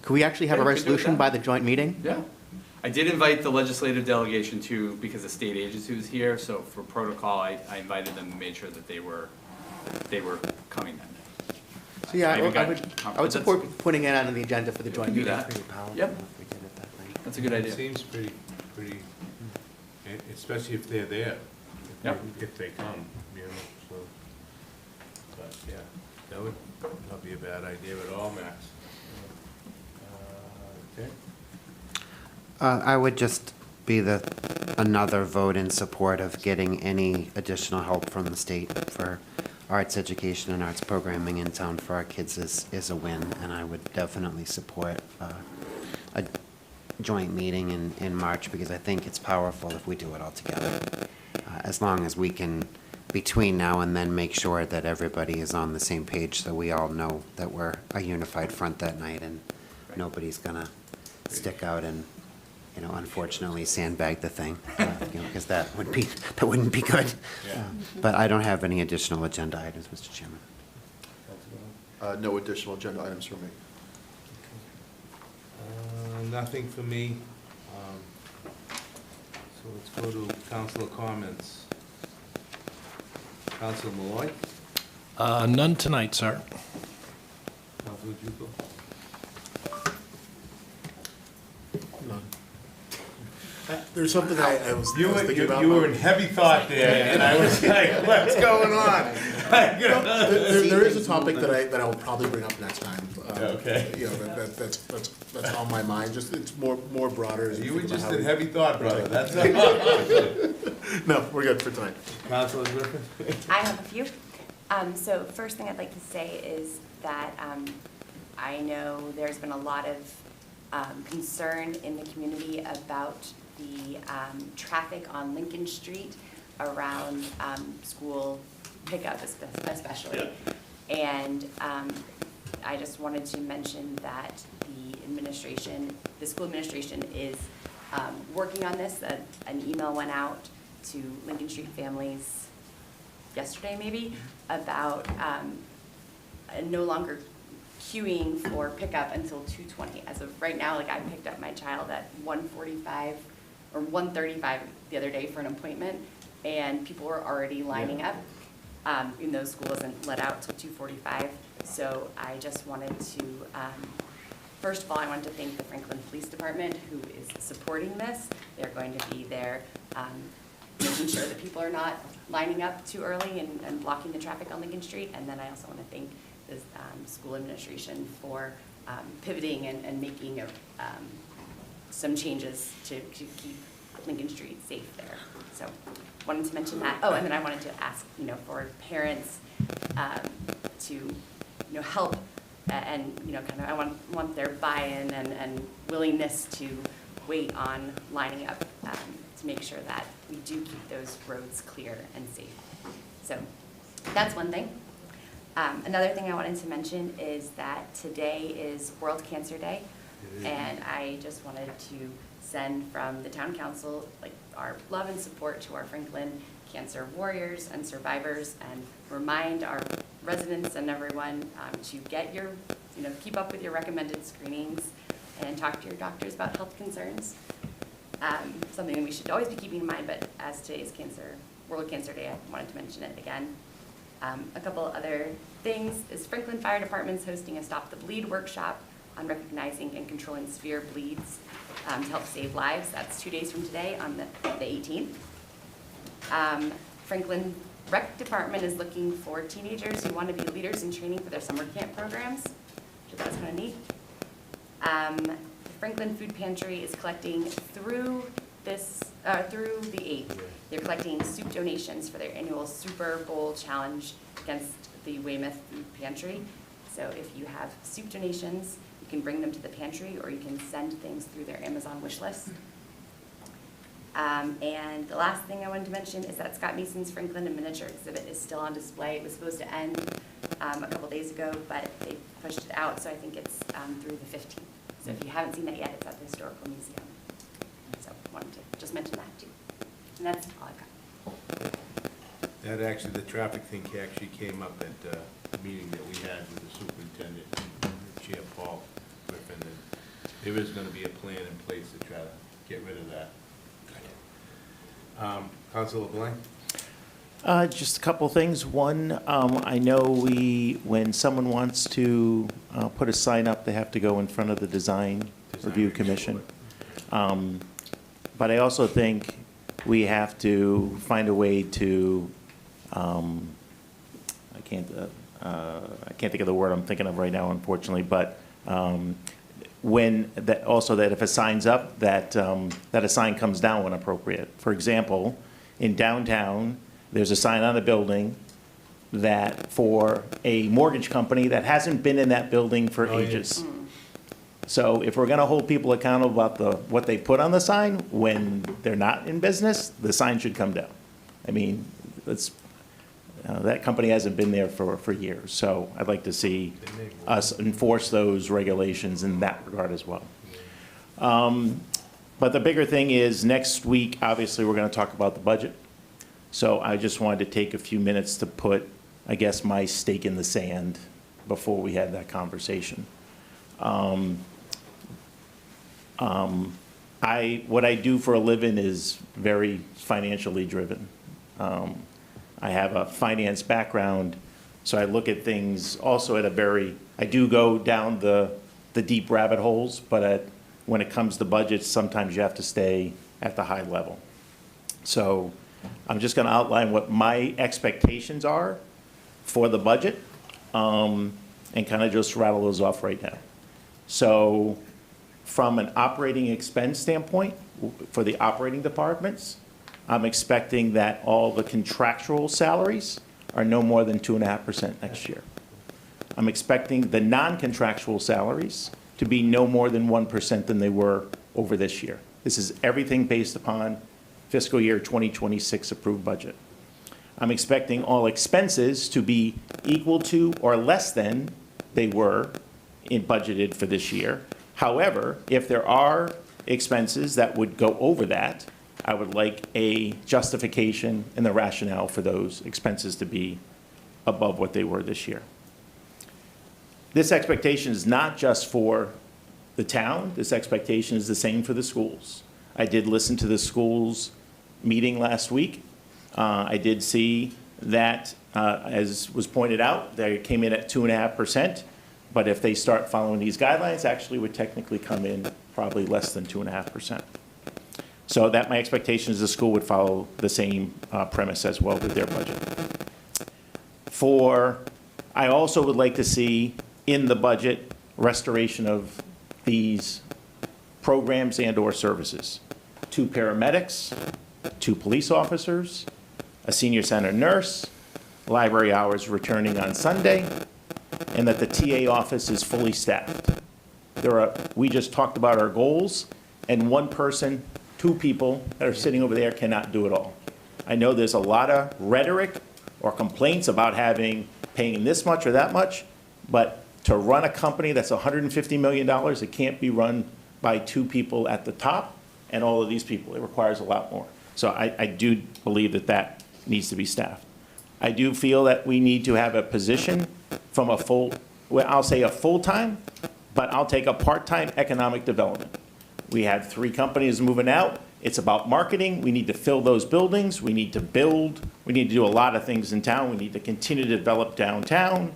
Could we actually have Yeah, a we could do it resolution then. by the joint meeting? Yeah. I did invite the legislative delegation too, because the state agency was here, so for protocol, I invited them and made sure that they were coming that night. So yeah, Maybe I got- would support putting it on the agenda for the joint Do meeting. that. Pretty powerful Yep. if we did it that way. That's a good It idea. seems pretty, and especially if they're there, Yep. if they come, so. But, yeah, that would not be a bad idea at all, Max. Okay? I would just be another vote in support of getting any additional help from the state for arts education and arts programming in town for our kids is a win, and I would definitely support a joint meeting in March, because I think it's powerful if we do it all together. As long as we can, between now and then, make sure that everybody is on the same page, so we all know that we're a unified front that night, and nobody's gonna stick out and, unfortunately sandbag the thing, because that wouldn't be good. Yeah. But I don't have any additional agenda items, Mr. Chairman. No additional agenda items for me. Nothing for me. So let's go to councilor comments. Councilor Malloy? None tonight, sir. Councilor Juco? There's something I was You thinking about. you were in heavy thought there, and I was like, what's going on? There is a topic that I will probably bring up next time. Okay. That's on my mind, just, it's more broader. as You were think about just how in we- heavy thought, brother, that's all. No, we're good for tonight. Councilor Griffin? I have a few. So first thing I'd like to say is that I know there's been a lot of concern in the community about the traffic on Lincoln Street around school pickup especially. And I just wanted to mention that the school administration is working on this. An email went out to Lincoln Street families yesterday maybe about no longer queuing for pickup until 2:20. As of right now, like I picked up my child at 1:45 or 1:35 the other day for an appointment, and people were already lining up, even though school isn't let out till 2:45. So I just wanted to first of all, I want to thank the Franklin Police Department, who is supporting this. They're going to be there making sure that people are not lining up too early and blocking the traffic on Lincoln Street. And then I also want to thank the school administration for pivoting and making some changes to keep Lincoln Street safe there. So wanted to mention that. Oh, and then I wanted to ask, for parents to, help and, kind of, I want their buy-in and willingness to wait on lining up to make sure that we do keep those roads clear and safe. So that's one thing. Another thing I wanted to mention is that today is World Cancer Day, and I just wanted to send from the town council our love and support to our Franklin cancer warriors and survivors, and remind our residents and everyone to get your, keep up with your recommended screenings and talk to your doctors about health concerns. Something that we should always be keeping in mind, but as today's World Cancer Day, I wanted to mention it again. A couple other things is Franklin Fire Department's hosting a Stop the Bleed workshop on recognizing and controlling severe bleeds to help save lives. That's 2 days from today on the 18th. Franklin Rec Department is looking for teenagers who want to be leaders in training for their summer camp programs, which I thought was kind of neat. The Franklin Food Pantry is collecting through the 8th. They're collecting soup donations for their annual Super Bowl challenge against the Weymouth Food Pantry. So if you have soup donations, you can bring them to the pantry, or you can send things through their Amazon wish list. And the last thing I wanted to mention is that Scott Mason's Franklin and Miniature exhibit is still on display. It was supposed to end a couple days ago, but they pushed it out, so I think it's through the 15th. So if you haven't seen that yet, it's at the Historical Museum. So I wanted to just mention that too. And that's all I've got. That actually, the traffic thing actually came up at the meeting that we had with the superintendent, Chair Paul Griffin, and there is going to be a plan in place to try to get rid of that. Councilor Blaine? Just a couple things. One, I know when someone wants to put a sign up, they have to go in front of the Design Review Commission. But I also think we have to find a way to, I can't think of the word I'm thinking of right now, unfortunately, but also that if a sign's up, that a sign comes down when appropriate. For example, in downtown, there's a sign on the building that for a mortgage company that hasn't been in that building for ages. So if we're gonna hold people accountable about what they put on the sign when they're not in business, the sign should come down. I mean, that company hasn't been there for years, so I'd like to see us enforce those regulations in that regard as well. But the bigger thing is, next week, obviously, we're gonna talk about the budget. So I just wanted to take a few minutes to put, I guess, my stake in the sand before we had that conversation. What I do for a living is very financially driven. I have a finance background, so I look at things also at I do go down the deep rabbit holes, but when it comes to budgets, sometimes you have to stay at the high level. So I'm just going to outline what my expectations are for the budget, and kind of just rattle those off right now. So from an operating expense standpoint, for the operating departments, I'm expecting that all the contractual salaries are no more than 2.5% next year. I'm expecting the non-contractual salaries to be no more than 1% than they were over this year. This is everything based upon fiscal year 2026 approved budget. I'm expecting all expenses to be equal to or less than they were budgeted for this year. However, if there are expenses that would go over that, I would like a justification and the rationale for those expenses to be above what they were this year. This expectation is not just for the town. This expectation is the same for the schools. I did listen to the schools meeting last week. I did see that, as was pointed out, they came in at 2.5%. But if they start following these guidelines, actually would technically come in probably less than 2.5%. So that my expectation is the school would follow the same premise as well with their budget. I also would like to see in the budget restoration of these programs and/or services. 2 paramedics, 2 police officers, a senior center nurse, library hours returning on Sunday, and that the TA office is fully staffed. We just talked about our goals, and 1 person, 2 people that are sitting over there cannot do it all. I know there's a lot of rhetoric or complaints about paying this much or that much, but to run a company that's $150 million, it can't be run by 2 people at the top and all of these people. It requires a lot more. So I do believe that needs to be staffed. I do feel that we need to have a position from I'll say a full-time, but I'll take a part-time economic development. We have 3 companies moving out. It's about marketing. We need to fill those buildings. We need to build. We need to do a lot of things in town. We need to continue to develop downtown.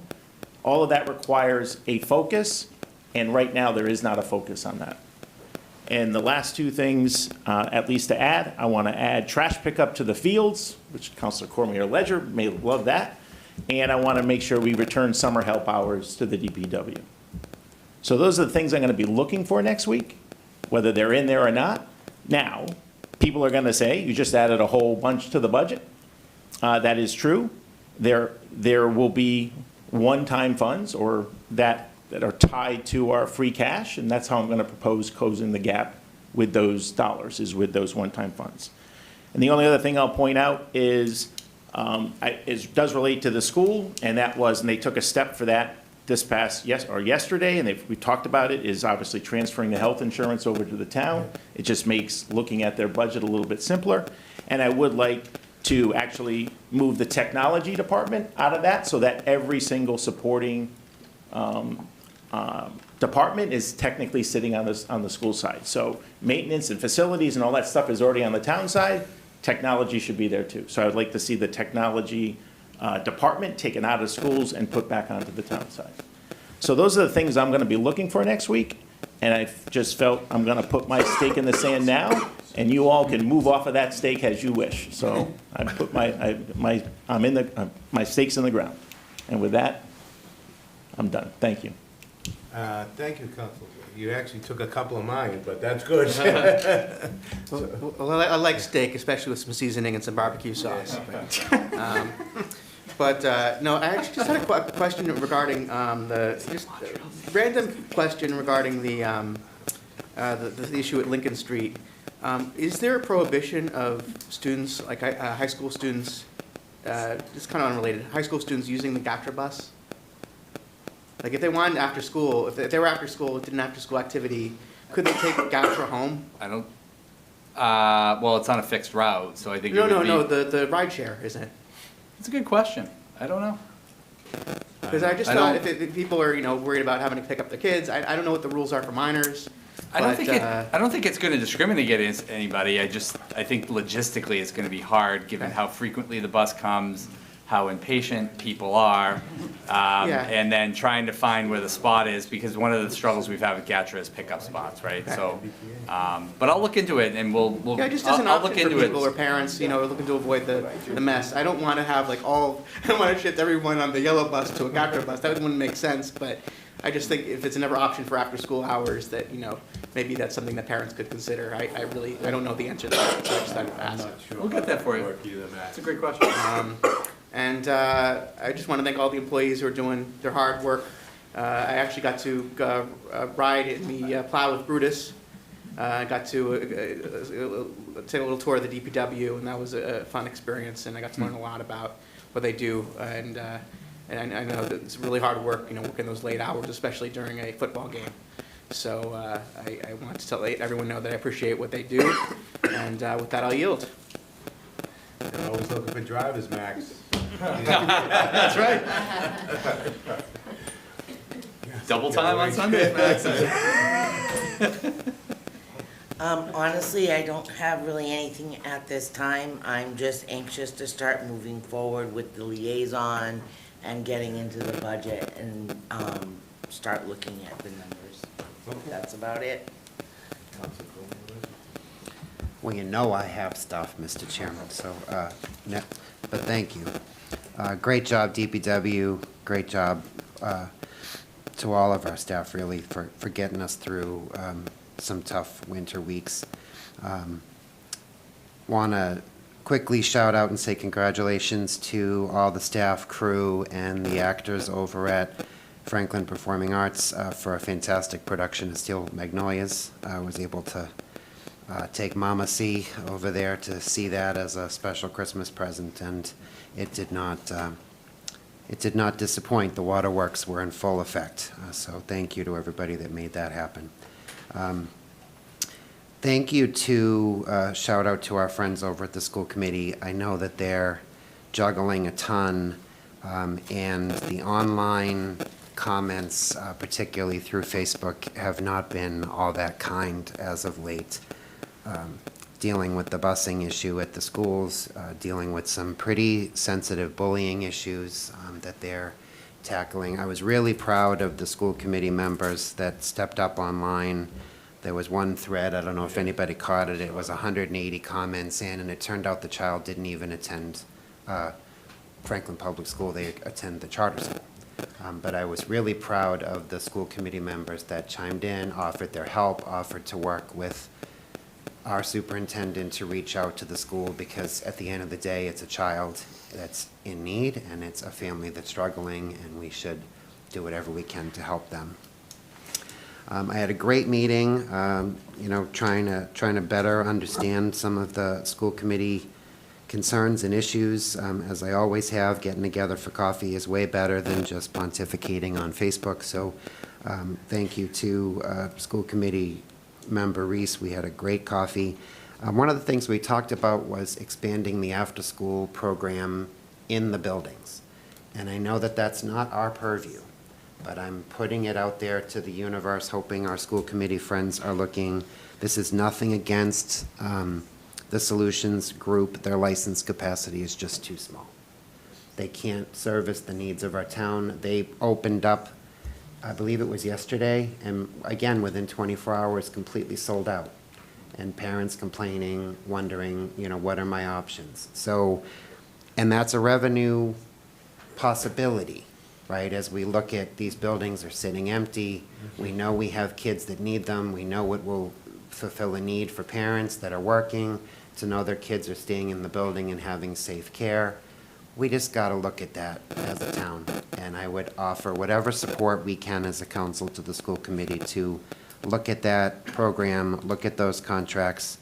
All of that requires a focus, and right now there is not a focus on that. And the last 2 things, at least to add, I want to add trash pickup to the fields, which Councilor Cormier-Ledger may love that, and I want to make sure we return summer help hours to the DPW. So those are the things I'm going to be looking for next week, whether they're in there or not. Now, people are going to say, you just added a whole bunch to the budget. That is true. There will be one-time funds or that are tied to our free cash, and that's how I'm going to propose closing the gap with those dollars, is with those one-time funds. And the only other thing I'll point out is, it does relate to the school, and they took a step for that yesterday, and we talked about it, is obviously transferring the health insurance over to the town. It just makes looking at their budget a little bit simpler. And I would like to actually move the technology department out of that so that every single supporting department is technically sitting on the school side. So maintenance and facilities and all that stuff is already on the town side. Technology should be there too. So I would like to see the technology department taken out of schools and put back onto the town side. So those are the things I'm going to be looking for next week. And I just felt I'm going to put my stake in the sand now, and you all can move off of that stake as you wish. So I put my stakes in the ground. And with that, I'm done. Thank you. Thank you, Councilor. You actually took a couple of mine, but that's good. Well, I like steak, especially with some seasoning and some barbecue sauce. But no, I actually just had a question regarding random question regarding the issue at Lincoln Street. Is there a prohibition of students, like high school students, just kind of unrelated, high school students using the GATRA bus? Like if they wanted after school, if they were after school, did an after school activity, could they take GATRA home? I don't, well, it's on a fixed route, so I think it would be. No, the ride share, isn't it? It's a good question. I don't know. Because I just thought if people are, worried about having to pick up their kids, I don't know what the rules are for minors. I don't think it's going to discriminate against anybody. I think logistically it's going to be hard, given how frequently the bus comes, how impatient people are, and then trying to find where the spot is, because one of the struggles we've had with GATRA is pickup spots, right? So, but I'll look into it, and we'll just as an I'll option look for into people it. or parents, looking to avoid the mess. I don't want to have I don't want to shift everyone on the yellow bus to a GATRA bus. That wouldn't make sense, but I just think if it's another option for after school hours, that maybe that's something that parents could consider. I don't know the answer to that, so I just thought I'd ask. We'll get that for you. It's a great question. And I just want to thank all the employees who are doing their hard work. I actually got to ride in the plow with Brutus. I got to take a little tour of the DPW, and that was a fun experience, and I got to learn a lot about what they do. And I know that it's really hard work, working those late hours, especially during a football game. So I want to let everyone know that I appreciate what they do, and with that, I'll yield. You're always looking for drivers, Max. That's right. Double time on Sundays, Max. Honestly, I don't have really anything at this time. I'm just anxious to start moving forward with the liaison and getting into the budget. And start looking at the numbers. That's about it. Well, you know I have stuff, Mr. Chairman, so, but thank you. Great job, DPW, great job to all of our staff, really, for getting us through some tough winter weeks. Want to quickly shout out and say congratulations to all the staff, crew, and the actors over at Franklin Performing Arts for a fantastic production of Steel Magnolias. I was able to take Mama C over there to see that as a special Christmas present, and it did not disappoint. The waterworks were in full effect, so thank you to everybody that made that happen. Thank you to, shout out to our friends over at the school committee. I know that they're juggling a ton, and the online comments, particularly through Facebook, have not been all that kind as of late. Dealing with the busing issue at the schools, dealing with some pretty sensitive bullying issues that they're tackling. I was really proud of the school committee members that stepped up online. There was one thread, I don't know if anybody caught it, it was 180 comments in, and it turned out the child didn't even attend Franklin Public School, they attend the charter school. But I was really proud of the school committee members that chimed in, offered their help, offered to work with our superintendent to reach out to the school, because at the end of the day, it's a child that's in need, and it's a family that's struggling, and we should do whatever we can to help them. I had a great meeting, you know, trying to better understand some of the school committee concerns and issues, as I always have. Getting together for coffee is way better than just pontificating on Facebook, so thank you to school committee member Reese. We had a great coffee. One of the things we talked about was expanding the after-school program in the buildings, and I know that that's not our purview, but I'm putting it out there to the universe, hoping our school committee friends are looking. This is nothing against the Solutions Group. Their license capacity is just too small. They can't service the needs of our town. They opened up, I believe it was yesterday, and again, within 24 hours, completely sold out. And parents complaining, wondering, you know, what are my options? So, and that's a revenue possibility, right? As we look at these buildings are sitting empty, we know we have kids that need them, we know it will fulfill a need for parents that are working to know their kids are staying in the building and having safe care. We just got to look at that as a town, and I would offer whatever support we can as a council to the school committee to look at that program, look at those contracts.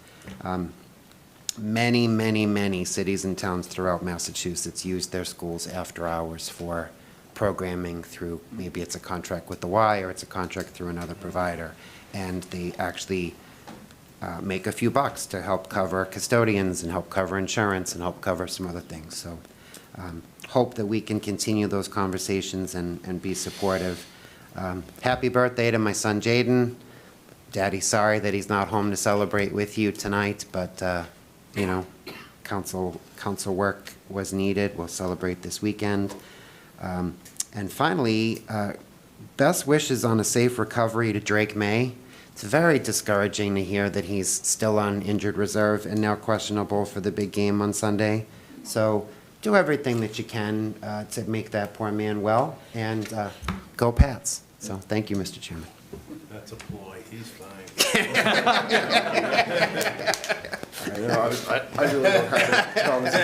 Many, many, many cities and towns throughout Massachusetts use their schools after hours for programming through, maybe it's a contract with the Y or it's a contract through another provider, and they actually make a few bucks to help cover custodians and help cover insurance and help cover some other things. So hope that we can continue those conversations and be supportive. Happy birthday to my son Jaden. Daddy's sorry that he's not home to celebrate with you tonight, but you know, council work was needed. We'll celebrate this weekend. And finally, best wishes on a safe recovery to Drake May. It's very discouraging to hear that he's still on injured reserve and now questionable for the big game on Sunday. So do everything that you can to make that poor man well, and go Pats. So thank you, Mr. Chairman. That's a ploy, he's fine. I really don't have to promise.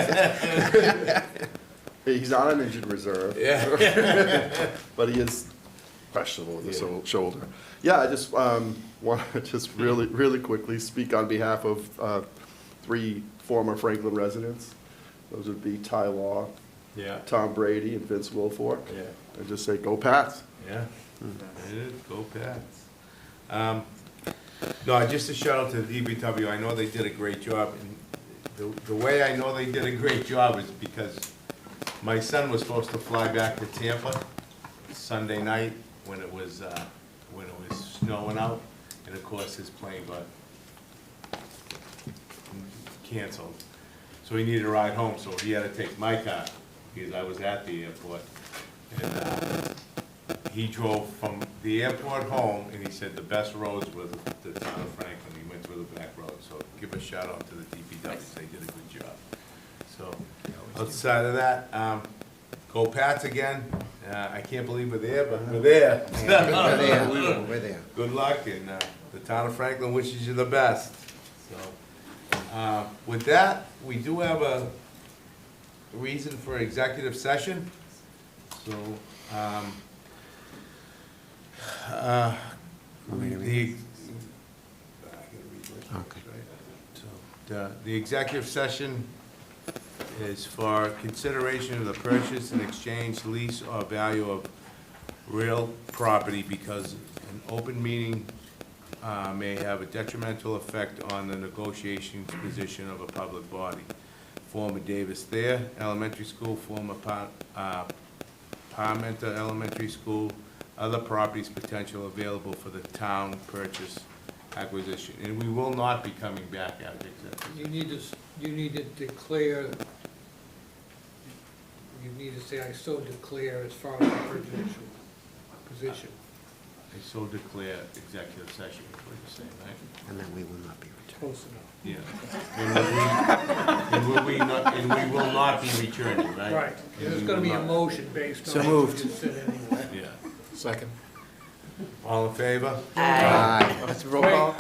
He's not on injured reserve. Yeah. But he is questionable with his shoulder. Yeah, I just want to just really quickly speak on behalf of 3 former Franklin residents. Those would be Ty Law, Yeah. Tom Brady, and Vince Wilfork. Yeah. And just say, go Pats. Yeah, it is, go Pats. No, just a shout out to the DPW, I know they did a great job, and the way I know they did a great job is because my son was supposed to fly back to Tampa Sunday night when it was snowing out, and of course his plane got canceled. So he needed a ride home, so he had to take my car, because I was at the airport. And he drove from the airport home, and he said the best roads were the town of Franklin. He went through the back roads, so give a shout out to the DPW, they did a good job. So, outside of that, go Pats again. I can't believe we're there, but we're there. We're there. Good luck, and the town of Franklin wishes you the best. So, with that, we do have a reason for executive session. So, the executive session is for consideration of the purchase and exchange, lease, or value of real property because an open meeting may have a detrimental effect on the negotiation position of a public body. Former Davis Thayer Elementary School, former Parmenter Elementary School, other properties potential available for the town purchase acquisition. And we will not be coming back after executive. You need to declare, you need to say, I so declare as far as the presidential position. I so declare executive session, is what you're saying, right? And then we will not be returning. Close enough. Yeah. And we will not be returning, right? Right, And there's we gonna will be a not- motion based on. So moved. what you said anyway. Yeah. Second. All in favor? Aye. That's a roll call?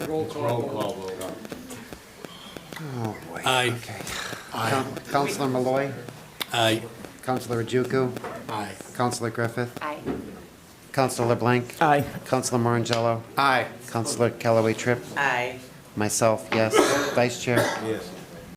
Roll call. Roll vote. call vote. Oh, boy. Aye. Okay. Counselor Malloy, Aye. Counselor Ojukwu, Aye. Counselor Griffith, Aye. Counselor LeBlanc, Aye. Counselor Morangello, Aye. Counselor Callaway Tripp, Aye. myself, yes. Vice Chair? Yes.